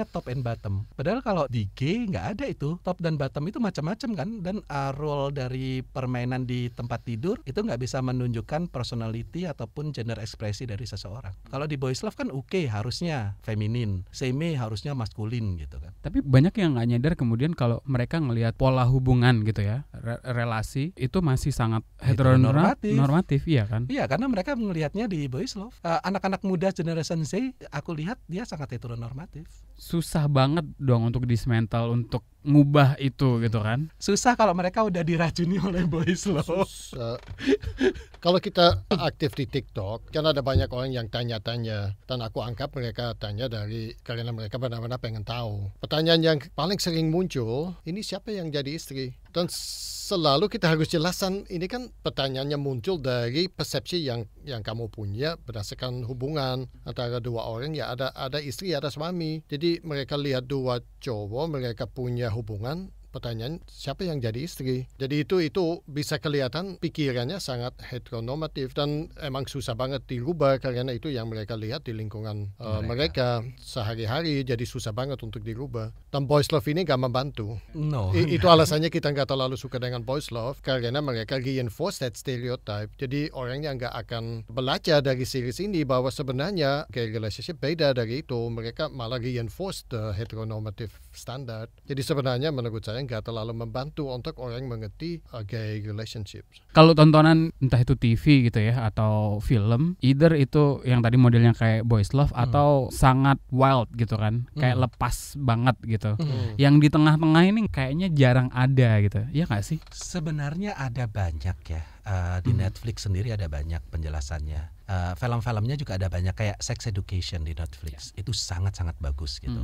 Speaker 4: top and bottom. Padahal kalau di gay nggak ada itu, top dan bottom itu macam-macam kan. Dan role dari permainan di tempat tidur itu nggak bisa menunjukkan personality ataupun gender ekspresi dari seseorang. Kalau di boys love kan UK harusnya feminin, semi harusnya maskulin gitu kan.
Speaker 3: Tapi banyak yang nggak nyadar kemudian kalau mereka ngelihat pola hubungan gitu ya, relasi itu masih sangat heteronormatif, iya kan?
Speaker 4: Iya, karena mereka melihatnya di boys love. Anak-anak muda generation Z, aku lihat dia sangat heteronormatif.
Speaker 3: Susah banget dong untuk dismantle, untuk ngubah itu gitu kan?
Speaker 4: Susah kalau mereka udah diracuni oleh boys love.
Speaker 5: Kalau kita aktif di TikTok, kan ada banyak orang yang tanya-tanya, dan aku anggap mereka tanya karena mereka benar-benar pengen tahu. Pertanyaan yang paling sering muncul, ini siapa yang jadi istri? Dan selalu kita harus jelaskan, ini kan pertanyaannya muncul dari persepsi yang kamu punya berdasarkan hubungan antara dua orang, ya ada istri, ada suami. Jadi mereka lihat dua cowok, mereka punya hubungan, pertanyaan siapa yang jadi istri. Jadi itu bisa kelihatan pikirannya sangat heteronormatif dan emang susah banget dirubah karena itu yang mereka lihat di lingkungan mereka sehari-hari, jadi susah banget untuk dirubah. Dan boys love ini gak membantu.
Speaker 4: No.
Speaker 5: Itu alasannya kita gak terlalu suka dengan boys love, karena mereka reinforce that stereotype. Jadi orangnya gak akan belajar dari series ini bahwa sebenarnya gay relationship beda dari itu. Mereka malah reinforce the heteronormative standard. Jadi sebenarnya menurut saya sebenarnya nggak terlalu membantu untuk orang mengerti gay relationships.
Speaker 3: Kalau tontonan entah itu TV gitu ya atau film, either itu yang tadi modelnya kayak boys love atau sangat wild gitu kan, kayak lepas banget gitu. Yang di tengah-tengah ini kayaknya jarang ada gitu, ya nggak sih?
Speaker 4: Sebenarnya ada banyak ya. Di Netflix sendiri ada banyak penjelasannya. Film-filmnya juga ada banyak, kayak Sex Education di Netflix. Itu sangat-sangat bagus gitu.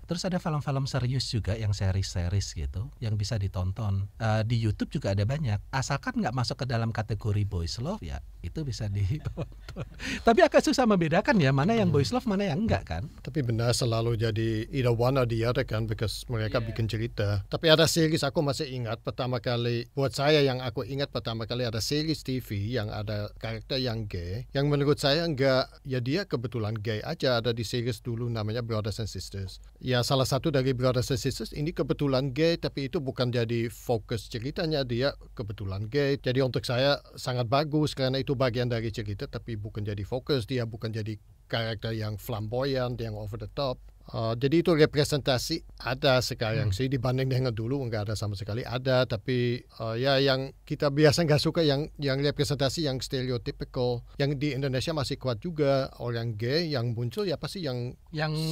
Speaker 4: Terus ada film-film serius juga yang series-series gitu yang bisa ditonton. Di YouTube juga ada banyak. Asalkan nggak masuk ke dalam kategori boys love ya itu bisa ditonton. Tapi agak susah membedakan ya mana yang boys love mana yang enggak kan.
Speaker 5: Tapi benar selalu jadi either one or the other kan, because mereka bikin cerita. Tapi ada series aku masih ingat pertama kali, buat saya yang aku ingat pertama kali ada series TV yang ada karakter yang gay, yang menurut saya enggak, ya dia kebetulan gay aja, ada di series dulu namanya Brothers and Sisters. Ya salah satu dari Brothers and Sisters ini kebetulan gay, tapi itu bukan jadi fokus ceritanya, dia kebetulan gay. Jadi untuk saya sangat bagus karena itu bagian dari cerita tapi bukan jadi fokus, dia bukan jadi karakter yang flamboyant, yang over the top. Jadi itu representasi ada sekarang sih dibanding dengan dulu nggak ada sama sekali, ada tapi ya yang kita biasa nggak suka yang representasi yang stereotypical, yang di Indonesia masih kuat juga, orang gay yang muncul ya pasti yang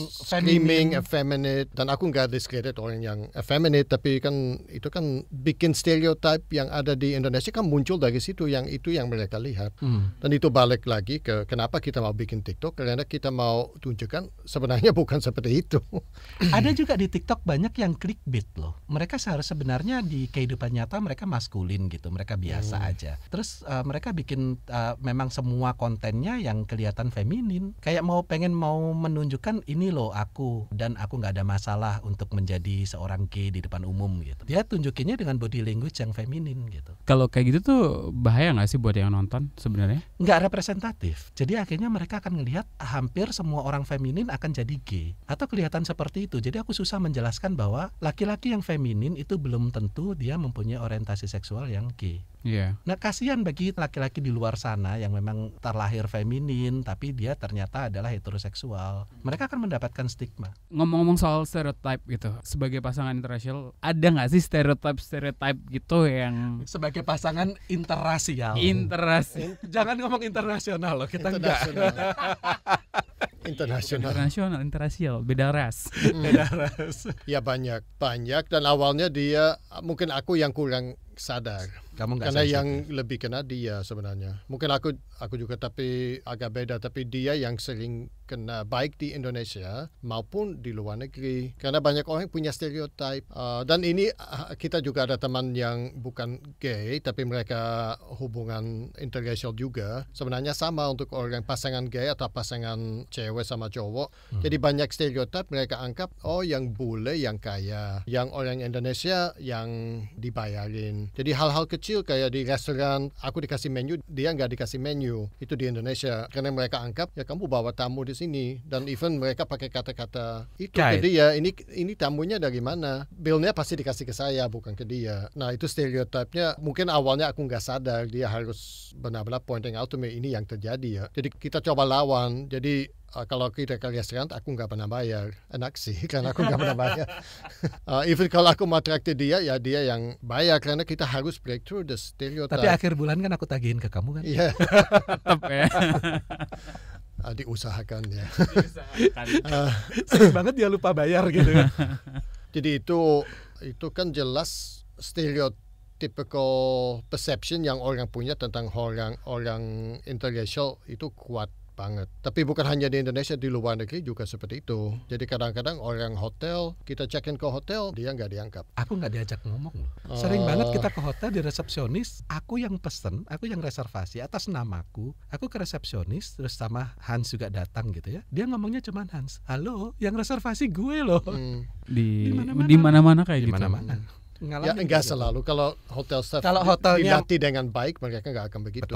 Speaker 5: screaming effeminate, dan aku nggak discredit orang yang effeminate, tapi kan itu kan bikin stereotype yang ada di Indonesia kan muncul dari situ, yang itu yang mereka lihat. Dan itu balik lagi ke kenapa kita mau bikin TikTok, karena kita mau tunjukkan sebenarnya bukan seperti itu.
Speaker 4: Ada juga di TikTok banyak yang clickbait loh. Mereka sebenarnya di kehidupan nyata mereka maskulin gitu, mereka biasa aja. Terus mereka bikin memang semua kontennya yang kelihatan feminin. Kayak pengen menunjukkan ini loh aku, dan aku nggak ada masalah untuk menjadi seorang gay di depan umum gitu. Dia tunjukinnya dengan body language yang feminin gitu.
Speaker 3: Kalau kayak gitu tuh bahaya nggak sih buat yang nonton sebenarnya?
Speaker 4: Nggak representatif. Jadi akhirnya mereka akan ngelihat hampir semua orang feminin akan jadi gay atau kelihatan seperti itu. Jadi aku susah menjelaskan bahwa laki-laki yang feminin itu belum tentu dia mempunyai orientasi seksual yang gay. Nah kasihan bagi laki-laki di luar sana yang memang terlahir feminin tapi dia ternyata adalah heteroseksual. Mereka akan mendapatkan stigma.
Speaker 3: Ngomong-ngomong soal stereotype gitu, sebagai pasangan interracial ada nggak sih stereotype gitu yang
Speaker 4: sebagai pasangan interrasial? Jangan ngomong internasional loh, kita enggak.
Speaker 5: Internasional,
Speaker 3: interrasial, beda ras.
Speaker 5: Ya banyak dan awalnya dia mungkin aku yang kurang sadar. Karena yang lebih kena dia sebenarnya. Mungkin aku juga tapi agak beda, tapi dia yang sering kena baik di Indonesia maupun di luar negeri. Karena banyak orang punya stereotype. Dan ini kita juga ada teman yang bukan gay tapi mereka hubungan interracial juga. Sebenarnya sama untuk orang pasangan gay atau pasangan cewek sama cowok. Jadi banyak stereotype mereka anggap yang bule yang kaya, yang orang Indonesia yang dibayarin. Jadi hal-hal kecil kayak di restoran aku dikasih menu, dia nggak dikasih menu, itu di Indonesia karena mereka anggap ya kamu bawa tamu di sini, dan even mereka pakai kata-kata itu ke dia, ini tamunya dari mana, billnya pasti dikasih ke saya bukan ke dia. Nah itu stereotipnya mungkin awalnya aku nggak sadar, dia harus benar-benar pointing out to me ini yang terjadi ya. Jadi kita coba lawan. Jadi kalau kita ke restoran aku nggak pernah bayar, enak sih karena aku nggak pernah bayar. Even kalau aku mau traktir dia, ya dia yang bayar karena kita harus break through the stereotype.
Speaker 4: Tapi akhir bulan kan aku tagihin ke kamu kan?
Speaker 5: Iya.
Speaker 3: Tetap ya.
Speaker 5: Diusahakan ya.
Speaker 4: Sering banget dia lupa bayar gitu.
Speaker 5: Jadi itu kan jelas stereotypical perception yang orang punya tentang orang interracial itu kuat banget. Tapi bukan hanya di Indonesia, di luar negeri juga seperti itu. Jadi kadang-kadang orang hotel, kita check-in ke hotel, dia nggak dianggap.
Speaker 4: Aku nggak diajak ngomong loh. Sering banget kita ke hotel, di resepsionis, aku yang pesen, aku yang reservasi atas namaku, aku ke resepsionis, terus sama Hans juga datang gitu ya. Dia ngomongnya cuma Hans, halo, yang reservasi gue loh.
Speaker 3: Di mana-mana kayak gitu.
Speaker 4: Mana-mana.
Speaker 5: Ya enggak selalu. Kalau hotel staff dilatih dengan baik, mereka nggak akan begitu.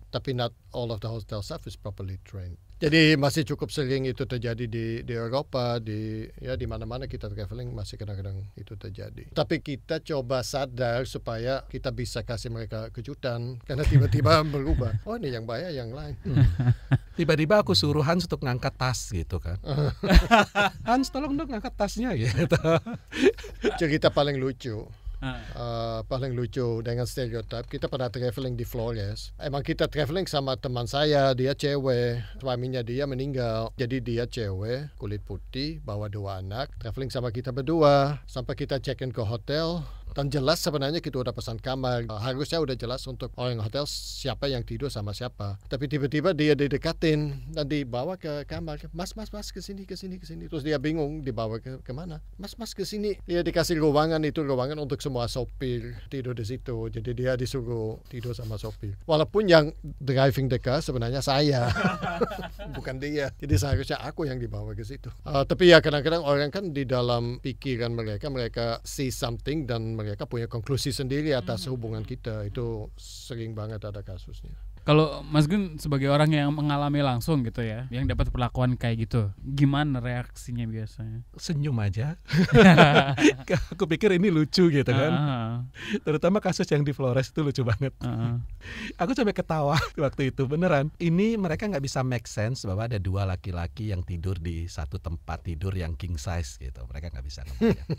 Speaker 5: Tapi not all of the hotel staff is properly trained. Jadi masih cukup sering itu terjadi di Eropa, di mana-mana kita traveling masih kadang-kadang itu terjadi. Tapi kita coba sadar supaya kita bisa kasih mereka kejutan karena tiba-tiba berubah. Oh ini yang bayar yang lain.
Speaker 4: Tiba-tiba aku suruh Hans untuk ngangkat tas gitu kan. Hans tolong dong ngangkat tasnya gitu.
Speaker 5: Cerita paling lucu. Paling lucu dengan stereotip, kita pernah traveling di Flores. Emang kita traveling sama teman saya, dia cewek, suaminya dia meninggal. Jadi dia cewek, kulit putih, bawa 2 anak, traveling sama kita berdua. Sampai kita check in ke hotel, dan jelas sebenarnya kita udah pesan kamar. Harusnya udah jelas untuk orang hotel siapa yang tidur sama siapa. Tapi tiba-tiba dia didekatin dan dibawa ke kamar. Mas kesini. Terus dia bingung dibawa ke mana? Mas kesini. Dia dikasih ruangan untuk semua sopir tidur di situ. Jadi dia disuruh tidur sama sopir. Walaupun yang driving the car sebenarnya saya, bukan dia. Jadi seharusnya aku yang dibawa ke situ. Tapi ya kadang-kadang orang kan di dalam pikiran mereka see something dan mereka punya konklusi sendiri atas hubungan kita. Itu sering banget ada kasusnya.
Speaker 3: Kalau Mas Gun sebagai orang yang mengalami langsung gitu ya, yang dapat perlakuan kayak gitu, gimana reaksinya biasanya?
Speaker 4: Senyum aja. Aku pikir ini lucu gitu kan. Terutama kasus yang di Flores itu lucu banget. Aku sampai ketawa waktu itu, beneran. Ini mereka nggak bisa make sense bahwa ada 2 laki-laki yang tidur di satu tempat tidur yang king size gitu. Mereka nggak bisa ngebayang.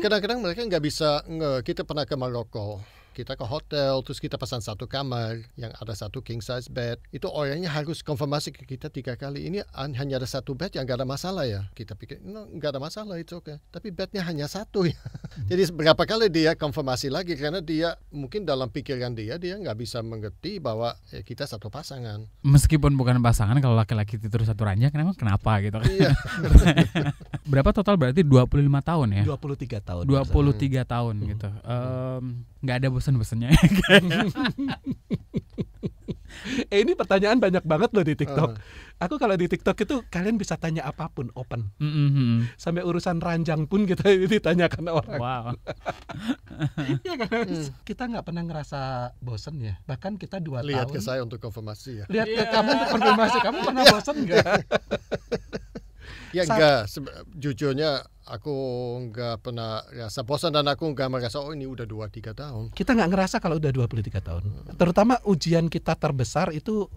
Speaker 5: Kadang-kadang mereka nggak bisa. Kita pernah ke Maroko. Kita ke hotel, terus kita pesan 1 kamar yang ada 1 king size bed. Itu orangnya harus konfirmasi ke kita 3 kali. Ini hanya ada 1 bed yang nggak ada masalah ya. Kita pikir, nggak ada masalah, itu oke. Tapi bednya hanya 1 ya. Jadi berapa kali dia konfirmasi lagi karena dia mungkin dalam pikiran dia nggak bisa mengerti bahwa kita 1 pasangan.
Speaker 3: Meskipun bukan pasangan, kalau laki-laki tidur 1 ranjang, kenapa gitu kan?
Speaker 5: Iya.
Speaker 3: Berapa total berarti 25 tahun ya?
Speaker 4: 23 tahun.
Speaker 3: 23 tahun gitu. Nggak ada bosan-bosannya.
Speaker 4: Ini pertanyaan banyak banget loh di TikTok. Aku kalau di TikTok itu kalian bisa tanya apapun, open. Sampai urusan ranjang pun kita ditanyakan orang.
Speaker 3: Wow.
Speaker 4: Ya kan? Kita nggak pernah ngerasa bosen ya. Bahkan kita 2 tahun.
Speaker 5: Lihat ke saya untuk konfirmasi ya.
Speaker 4: Lihat ke kamu untuk konfirmasi. Kamu pernah bosen nggak?
Speaker 5: Ya enggak, jujurnya aku nggak pernah rasa bosan dan aku nggak merasa ini udah 2-3 tahun.
Speaker 4: Kita nggak ngerasa kalau udah 23 tahun. Terutama ujian kita terbesar itu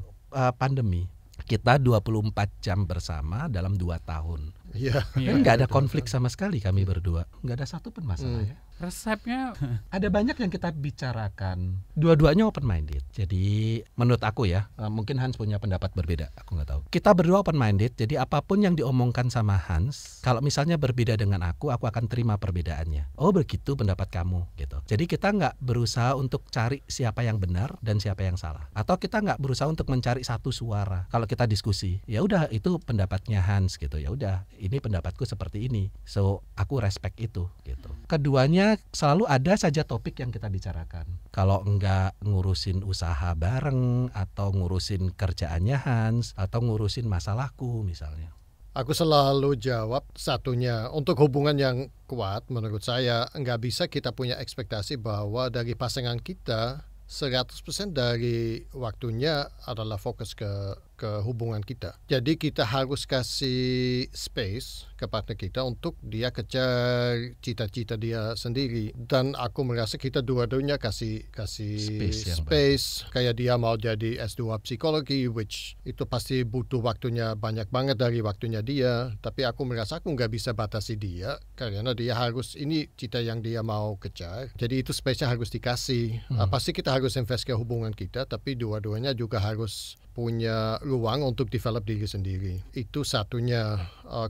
Speaker 4: pandemi. Kita 24 jam bersama dalam 2 tahun.
Speaker 5: Iya.
Speaker 4: Nggak ada konflik sama sekali kami berdua. Nggak ada satu pun masalah ya.
Speaker 3: Resepnya
Speaker 4: ada banyak yang kita bicarakan. Dua-duanya open minded. Jadi menurut aku ya, mungkin Hans punya pendapat berbeda. Aku nggak tahu. Kita berdua open minded. Jadi apapun yang diomongkan sama Hans, kalau misalnya berbeda dengan aku akan terima perbedaannya. Oh begitu pendapat kamu gitu. Jadi kita nggak berusaha untuk cari siapa yang benar dan siapa yang salah. Atau kita nggak berusaha untuk mencari satu suara. Kalau kita diskusi, ya udah itu pendapatnya Hans gitu. Ya udah ini pendapatku seperti ini. So aku respect itu gitu. Keduanya selalu ada saja topik yang kita bicarakan. Kalau enggak ngurusin usaha bareng atau ngurusin kerjaannya Hans atau ngurusin masalahku misalnya.
Speaker 5: Aku selalu jawab satunya, untuk hubungan yang kuat menurut saya nggak bisa kita punya ekspektasi bahwa dari pasangan kita 100% dari waktunya adalah fokus ke hubungan kita. Jadi kita harus kasih space ke partner kita untuk dia kejar cita-cita dia sendiri. Dan aku merasa kita dua-duanya kasih space. Kayak dia mau jadi S2 psikologi, which itu pasti butuh waktunya banyak banget dari waktunya dia. Tapi aku merasa aku nggak bisa batasi dia karena dia harus, ini cita yang dia mau kejar. Jadi itu space-nya harus dikasih. Pasti kita harus invest ke hubungan kita, tapi dua-duanya juga harus punya ruang untuk develop diri sendiri. Itu satunya.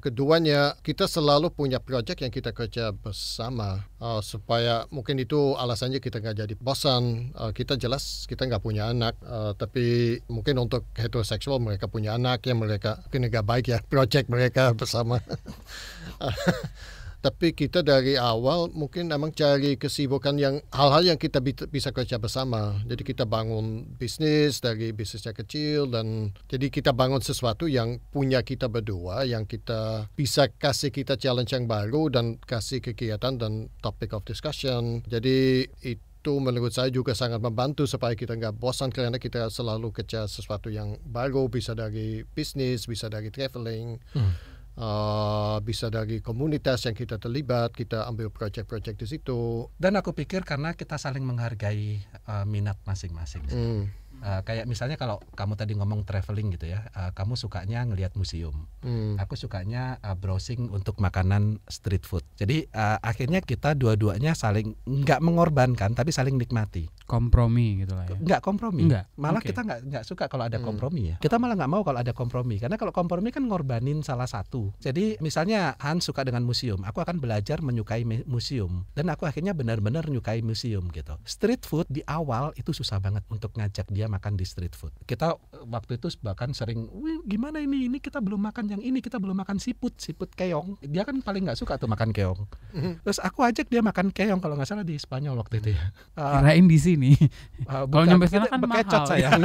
Speaker 5: Keduanya, kita selalu punya project yang kita kerja bersama, supaya mungkin itu alasannya kita nggak jadi bosan. Kita jelas kita nggak punya anak, tapi mungkin untuk heteroseksual mereka punya anak yang mereka kena nggak baik ya project mereka bersama. Tapi kita dari awal mungkin memang cari kesibukan yang hal-hal yang kita bisa kerja bersama. Jadi kita bangun bisnis dari bisnisnya kecil, dan jadi kita bangun sesuatu yang punya kita berdua, yang kita bisa kasih kita challenge yang baru dan kasih kegiatan dan topic of discussion. Jadi itu itu menurut saya juga sangat membantu supaya kita nggak bosan karena kita selalu kejar sesuatu yang baru, bisa dari bisnis, bisa dari traveling, bisa dari komunitas yang kita terlibat, kita ambil project-project di situ.
Speaker 4: Dan aku pikir karena kita saling menghargai minat masing-masing. Kayak misalnya kalau kamu tadi ngomong traveling gitu ya, kamu sukanya ngelihat museum, aku sukanya browsing untuk makanan street food. Jadi akhirnya kita dua-duanya saling nggak mengorbankan tapi saling nikmati.
Speaker 3: Kompromi gitu lah ya.
Speaker 4: Nggak kompromi,
Speaker 3: Nggak.
Speaker 4: malah
Speaker 3: Oke.
Speaker 4: kita nggak suka kalau ada kompromi ya. Kita malah nggak mau kalau ada kompromi, karena kalau kompromi kan ngorbanin salah satu. Jadi misalnya Hans suka dengan museum, aku akan belajar menyukai museum, dan aku akhirnya benar-benar menyukai museum gitu. Street food di awal itu susah banget untuk ngajak dia makan di street food. Kita waktu itu bahkan sering, wih gimana ini kita belum makan yang ini, kita belum makan siput keong. Dia kan paling nggak suka tuh makan keong. Terus aku ajak dia makan keong kalau nggak salah di Spanyol waktu itu ya.
Speaker 3: Kirain di sini. Kalau nyampe sana kan
Speaker 4: bekecot
Speaker 3: mahal.
Speaker 4: sayang.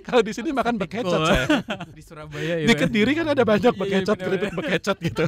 Speaker 4: Kalau di sini makan bekecot saya.
Speaker 3: Di Surabaya ya.
Speaker 4: Di Kediri kan ada banyak bekecot,
Speaker 3: bener-bener.
Speaker 4: keripik bekecot gitu.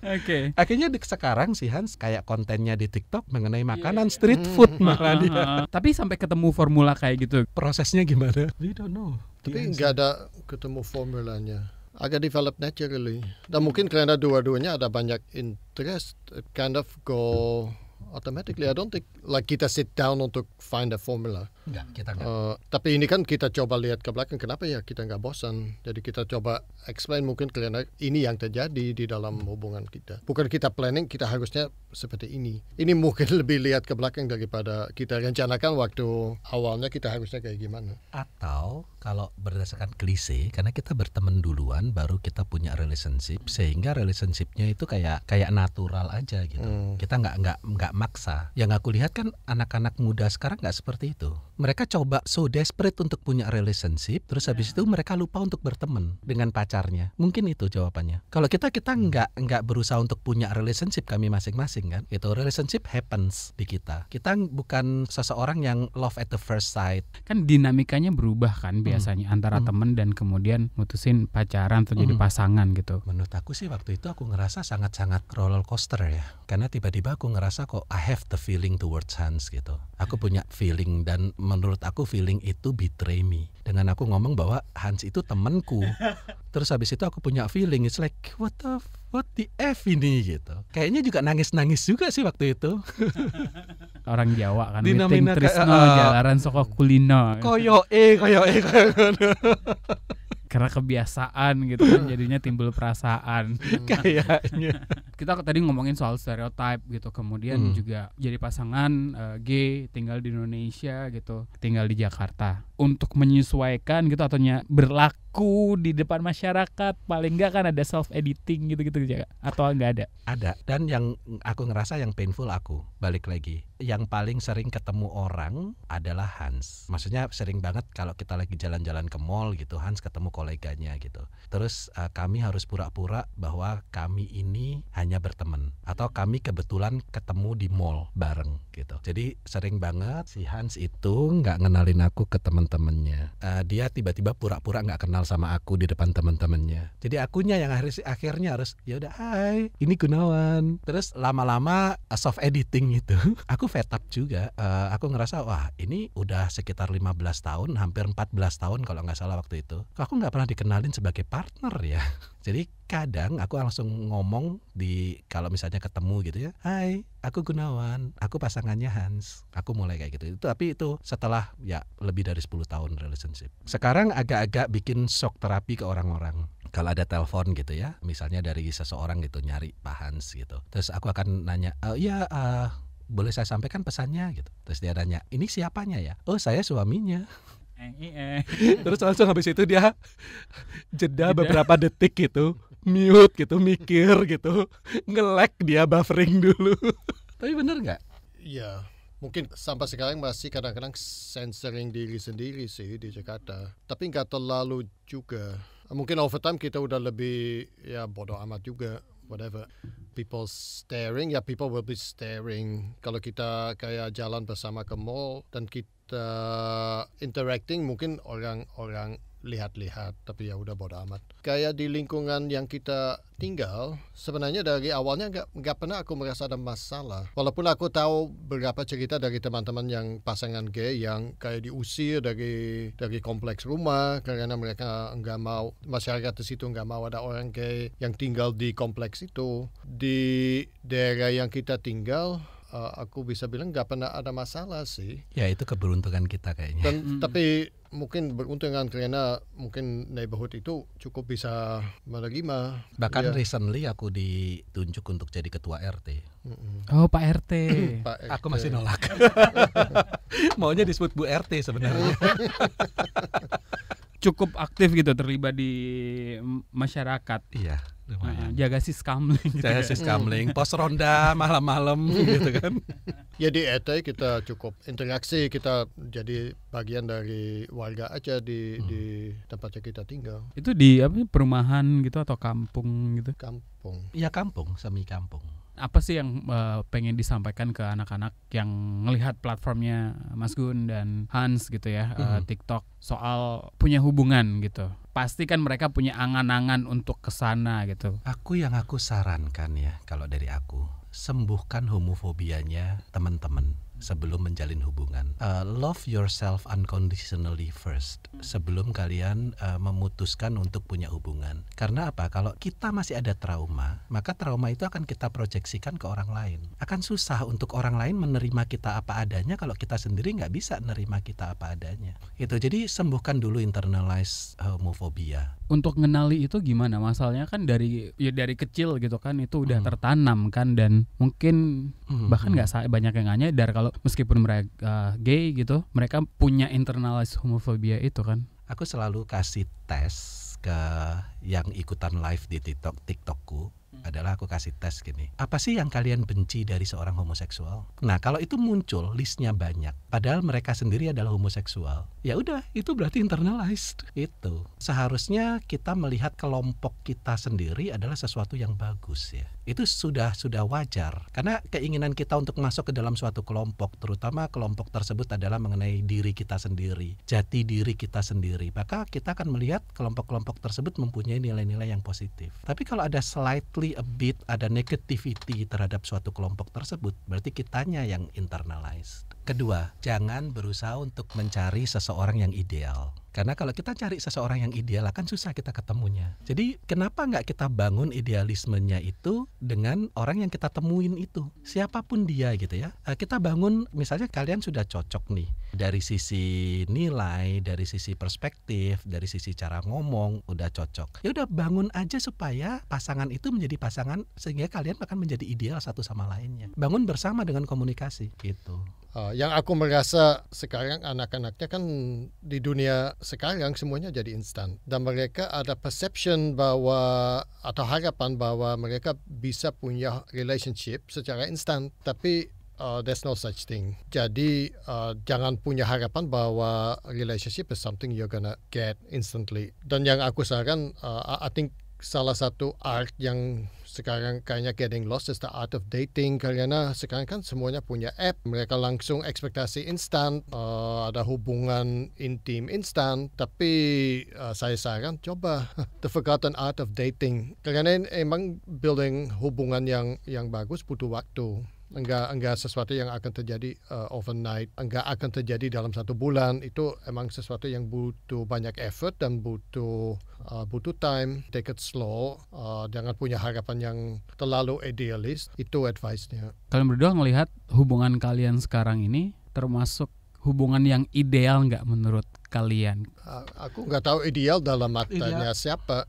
Speaker 3: Oke.
Speaker 4: Akhirnya sekarang si Hans kayak kontennya di TikTok mengenai makanan street food malah dia.
Speaker 3: Tapi sampai ketemu formula kayak gitu.
Speaker 4: Prosesnya gimana? We don't know.
Speaker 5: Tapi nggak ada ketemu formulanya. Agak develop naturally. Dan mungkin karena dua-duanya ada banyak interest, it kind of go automatically. I don't think like kita sit down untuk find a formula.
Speaker 4: Enggak, kita enggak.
Speaker 5: Tapi ini kan kita coba lihat ke belakang, kenapa ya kita nggak bosan. Jadi kita coba explain mungkin karena ini yang terjadi di dalam hubungan kita. Bukan kita planning, kita harusnya seperti ini. Ini mungkin lebih lihat ke belakang daripada kita rencanakan waktu awalnya kita harusnya kayak gimana.
Speaker 4: Atau kalau berdasarkan klise, karena kita berteman duluan baru kita punya relationship, sehingga relationshipnya itu kayak natural aja gitu. Kita nggak maksa. Yang aku lihat kan anak-anak muda sekarang nggak seperti itu. Mereka coba so desperate untuk punya relationship, terus habis itu mereka lupa untuk berteman dengan pacarnya. Mungkin itu jawabannya. Kalau kita nggak berusaha untuk punya relationship kami masing-masing kan, itu relationship happens di kita. Kita bukan seseorang yang love at the first sight.
Speaker 3: Kan dinamikanya berubah kan biasanya antara temen dan kemudian mutusin pacaran atau jadi pasangan gitu.
Speaker 4: Menurut aku sih waktu itu aku ngerasa sangat-sangat roller coaster ya. Karena tiba-tiba aku ngerasa kok I have the feeling towards Hans gitu. Aku punya feeling, dan menurut aku feeling itu betray me. Dengan aku ngomong bahwa Hans itu temanku. Terus habis itu aku punya feeling, it's like what the F ini gitu. Kayaknya juga nangis-nangis juga sih waktu itu.
Speaker 3: Orang Jawa kan
Speaker 4: Dinamina
Speaker 3: miting tresno jalaran saka kulino.
Speaker 4: Koyoke.
Speaker 3: Karena kebiasaan gitu kan jadinya timbul perasaan.
Speaker 4: Kayaknya.
Speaker 3: Kita tadi ngomongin soal stereotype gitu, kemudian juga jadi pasangan gay tinggal di Indonesia gitu, tinggal di Jakarta. Untuk menyesuaikan gitu atau berlaku di depan masyarakat, paling enggak kan ada self editing gitu-gitu ya, atau enggak ada?
Speaker 4: Ada. Dan yang aku ngerasa yang painful aku, balik lagi, yang paling sering ketemu orang adalah Hans. Maksudnya sering banget kalau kita lagi jalan-jalan ke mall gitu, Hans ketemu koleganya gitu. Terus kami harus pura-pura bahwa kami ini hanya berteman, atau kami kebetulan ketemu di mall bareng gitu. Jadi sering banget si Hans itu nggak ngenalin aku ke teman-temannya. Dia tiba-tiba pura-pura nggak kenal sama aku di depan teman-temannya. Jadi akunya yang akhirnya harus ya udah, hai, ini Gunawan. Terus lama-lama soft editing itu aku fed up juga. Aku ngerasa wah ini udah sekitar 15 tahun, hampir 14 tahun kalau nggak salah waktu itu. Aku nggak pernah dikenalin sebagai partner ya. Jadi kadang aku langsung ngomong kalau misalnya ketemu gitu ya, hai, aku Gunawan, aku pasangannya Hans. Aku mulai kayak gitu. Tapi itu setelah ya lebih dari 10 tahun relationship. Sekarang agak-agak bikin shock terapi ke orang-orang. Kalau ada telepon gitu ya, misalnya dari seseorang gitu nyari Pak Hans gitu. Terus aku akan nanya, boleh saya sampaikan pesannya gitu. Terus dia nanya, ini siapanya ya? Oh, saya suaminya. Terus langsung habis itu dia jeda beberapa detik gitu, mute gitu, mikir gitu, nge-lag dia, buffering dulu. Tapi bener nggak?
Speaker 5: Iya, mungkin sampai sekarang masih kadang-kadang censoring diri sendiri sih di Jakarta. Tapi nggak terlalu juga. Mungkin over time kita udah lebih ya bodoh amat juga. Whatever people staring, ya people will be staring. Kalau kita kayak jalan bersama ke mall dan kita interacting, mungkin orang lihat-lihat, tapi ya udah bodo amat. Kayak di lingkungan yang kita tinggal, sebenarnya dari awalnya nggak pernah aku merasa ada masalah. Walaupun aku tahu beberapa cerita dari teman-teman yang pasangan gay yang kayak diusir dari kompleks rumah karena mereka nggak mau, masyarakat di situ nggak mau ada orang gay yang tinggal di kompleks itu. Di daerah yang kita tinggal, aku bisa bilang nggak pernah ada masalah sih.
Speaker 4: Ya itu keberuntungan kita kayaknya.
Speaker 5: Tapi mungkin beruntungan karena mungkin neighborhood itu cukup bisa menerima.
Speaker 4: Bahkan recently aku ditunjuk untuk jadi ketua RT.
Speaker 3: Oh, Pak RT.
Speaker 5: Pak
Speaker 4: Aku masih nolak. Maunya disebut Bu RT sebenarnya.
Speaker 3: Cukup aktif gitu, terlibat di masyarakat.
Speaker 4: Iya, lumayan.
Speaker 3: Jaga siskamling gitu.
Speaker 4: Saya siskamling, pos ronda malam-malam gitu kan.
Speaker 5: Ya di ET kita cukup interaksi, kita jadi bagian dari warga aja di tempatnya kita tinggal.
Speaker 3: Itu di perumahan gitu atau kampung gitu?
Speaker 5: Kampung.
Speaker 4: Iya kampung, semi kampung.
Speaker 3: Apa sih yang pengen disampaikan ke anak-anak yang melihat platformnya Mas Gun dan Hans gitu ya, TikTok, soal punya hubungan gitu? Pasti kan mereka punya angan-angan untuk kesana gitu.
Speaker 4: Yang aku sarankan ya, kalau dari aku, sembuhkan homofobianya teman-teman sebelum menjalin hubungan. Love yourself unconditionally first sebelum kalian memutuskan untuk punya hubungan. Karena apa? Kalau kita masih ada trauma, maka trauma itu akan kita proyeksikan ke orang lain. Akan susah untuk orang lain menerima kita apa adanya kalau kita sendiri nggak bisa menerima kita apa adanya. Itu jadi sembuhkan dulu internalized homofobia.
Speaker 3: Untuk ngenali itu gimana? Masalahnya kan dari kecil gitu kan, itu udah tertanam kan, dan mungkin bahkan nggak banyak yang nyadar kalau meskipun mereka gay gitu, mereka punya internalized homophobia itu kan.
Speaker 4: Aku selalu kasih tes ke yang ikutan live di TikTokku. Adalah aku kasih tes gini, apa sih yang kalian benci dari seorang homoseksual? Nah kalau itu muncul listnya banyak, padahal mereka sendiri adalah homoseksual, ya udah itu berarti internalized. Itu seharusnya kita melihat kelompok kita sendiri adalah sesuatu yang bagus ya. Itu sudah wajar, karena keinginan kita untuk masuk ke dalam suatu kelompok, terutama kelompok tersebut adalah mengenai diri kita sendiri, jati diri kita sendiri, maka kita akan melihat kelompok-kelompok tersebut mempunyai nilai-nilai yang positif. Tapi kalau ada slightly a bit ada negativity terhadap suatu kelompok tersebut, berarti kitanya yang internalized. Kedua, jangan berusaha untuk mencari seseorang yang ideal. Karena kalau kita cari seseorang yang ideal akan susah kita ketemunya. Jadi kenapa nggak kita bangun idealismenya itu dengan orang yang kita temuin itu, siapapun dia gitu ya. Kita bangun, misalnya kalian sudah cocok nih dari sisi nilai, dari sisi perspektif, dari sisi cara ngomong udah cocok. Ya udah bangun aja supaya pasangan itu menjadi pasangan sehingga kalian akan menjadi ideal satu sama lainnya. Bangun bersama dengan komunikasi gitu.
Speaker 5: Yang aku merasa sekarang anak-anaknya kan di dunia sekarang semuanya jadi instan, dan mereka ada perception bahwa atau harapan bahwa mereka bisa punya relationship secara instan, tapi there's no such thing. Jadi jangan punya harapan bahwa relationship is something you're gonna get instantly. Dan yang aku sarankan, I think salah satu art yang sekarang kayaknya getting lost is the art of dating, karena sekarang kan semuanya punya app, mereka langsung ekspektasi instan, ada hubungan intim instan. Tapi saya saran coba the forgotten art of dating, karena emang building hubungan yang bagus butuh waktu. Enggak sesuatu yang akan terjadi overnight, enggak akan terjadi dalam 1 bulan. Itu emang sesuatu yang butuh banyak effort dan butuh time. Take it slow, jangan punya harapan yang terlalu idealis. Itu advice-nya.
Speaker 3: Kalian berdua ngelihat hubungan kalian sekarang ini termasuk hubungan yang ideal nggak menurut kalian?
Speaker 5: Aku nggak tahu ideal dalam matanya siapa.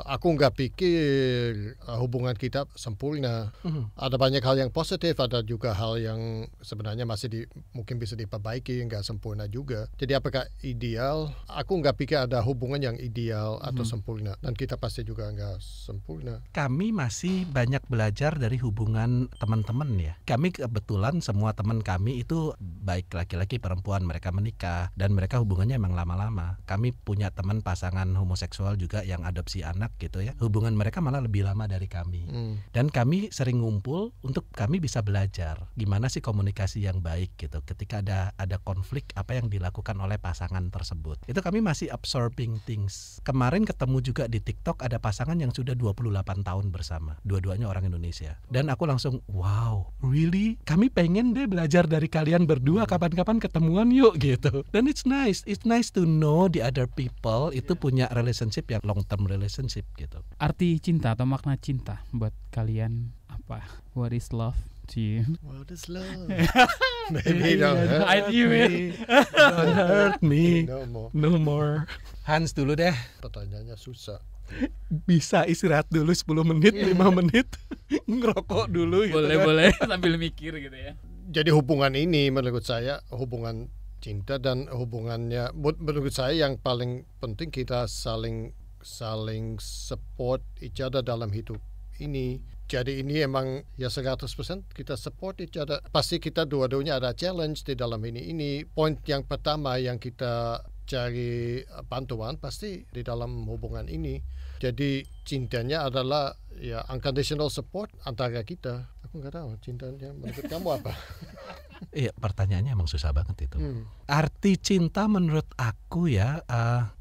Speaker 5: Aku nggak pikir hubungan kita sempurna. Ada banyak hal yang positif, ada juga hal yang sebenarnya masih mungkin bisa diperbaiki, nggak sempurna juga. Jadi apakah ideal? Aku nggak pikir ada hubungan yang ideal atau sempurna, dan kita pasti juga nggak sempurna.
Speaker 4: Kami masih banyak belajar dari hubungan teman-teman ya. Kami kebetulan semua teman kami itu baik laki-laki perempuan, mereka menikah dan mereka hubungannya emang lama-lama. Kami punya teman pasangan homoseksual juga yang adopsi adopsi anak gitu ya. Hubungan mereka malah lebih lama dari kami. Dan kami sering ngumpul untuk kami bisa belajar gimana sih komunikasi yang baik gitu. Ketika ada konflik apa yang dilakukan oleh pasangan tersebut. Itu kami masih absorbing things. Kemarin ketemu juga di TikTok ada pasangan yang sudah 28 tahun bersama. Dua-duanya orang Indonesia. Dan aku langsung wow, really? Kami pengen deh belajar dari kalian berdua, kapan-kapan ketemuan yuk gitu. Dan it's nice to know the other people itu punya relationship yang long term relationship gitu.
Speaker 3: Arti cinta atau makna cinta buat kalian apa? What is love to you?
Speaker 5: What is love? Maybe don't hurt
Speaker 3: I knew it.
Speaker 4: Don't hurt me.
Speaker 5: no more.
Speaker 4: No more. Hans dulu deh.
Speaker 5: Pertanyaannya susah.
Speaker 4: Bisa istirahat dulu 10 menit, 5 menit. Ngerokok dulu gitu.
Speaker 3: Boleh sambil mikir gitu ya.
Speaker 5: Jadi hubungan ini menurut saya hubungan cinta dan hubungannya menurut saya yang paling penting kita saling support each other dalam hidup ini. Jadi ini emang ya 100% kita support each other. Pasti kita dua-duanya ada challenge di dalam ini. Poin yang pertama yang kita cari bantuan pasti di dalam hubungan ini. Jadi cintanya adalah ya unconditional support antara kita. Aku nggak tahu cintanya menurut kamu apa?
Speaker 4: Iya, pertanyaannya emang susah banget itu. Arti cinta menurut aku ya,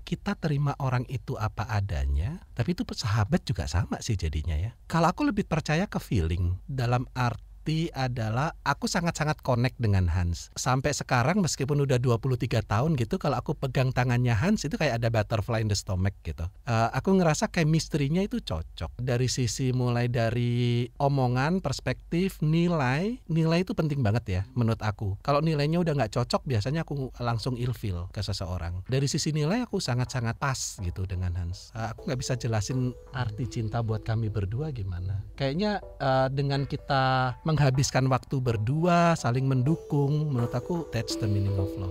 Speaker 4: kita terima orang itu apa adanya, tapi itu sahabat juga sama sih jadinya ya. Kalau aku lebih percaya ke feeling, dalam arti adalah aku sangat-sangat connect dengan Hans. Sampai sekarang meskipun udah 23 tahun gitu, kalau aku pegang tangannya Hans itu kayak ada butterfly in the stomach gitu. Aku ngerasa chemistry-nya itu cocok. Dari sisi mulai dari omongan, perspektif, nilai itu penting banget ya menurut aku. Kalau nilainya udah nggak cocok, biasanya aku langsung ilfeel ke seseorang. Dari sisi nilai aku sangat-sangat pas gitu dengan Hans. Aku nggak bisa jelasin arti cinta buat kami berdua gimana. Kayaknya dengan kita menghabiskan waktu berdua, saling mendukung, menurut aku that's the meaning of love.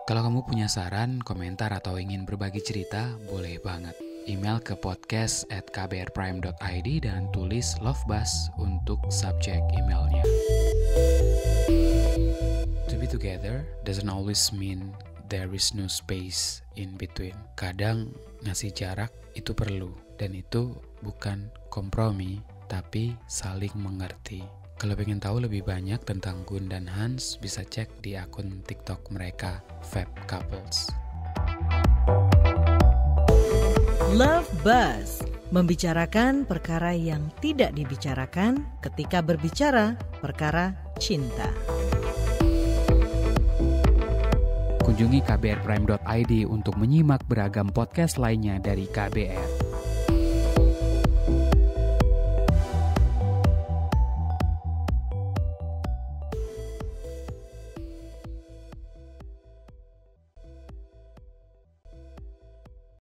Speaker 1: Kalau kamu punya saran, komentar, atau ingin berbagi cerita, boleh banget. Email ke podcast@kbrprime.id dan tulis Love Buzz untuk subjek emailnya. To be together doesn't always mean there is no space in between. Kadang ngasih jarak itu perlu, dan itu bukan kompromi, tapi saling mengerti. Kalau pengen tahu lebih banyak tentang Gun dan Hans, bisa cek di akun TikTok mereka, Fab Couples.
Speaker 2: Love Buzz, membicarakan perkara yang tidak dibicarakan ketika berbicara perkara cinta.
Speaker 1: Kunjungi kbrprime.id untuk menyimak beragam podcast lainnya dari KBR.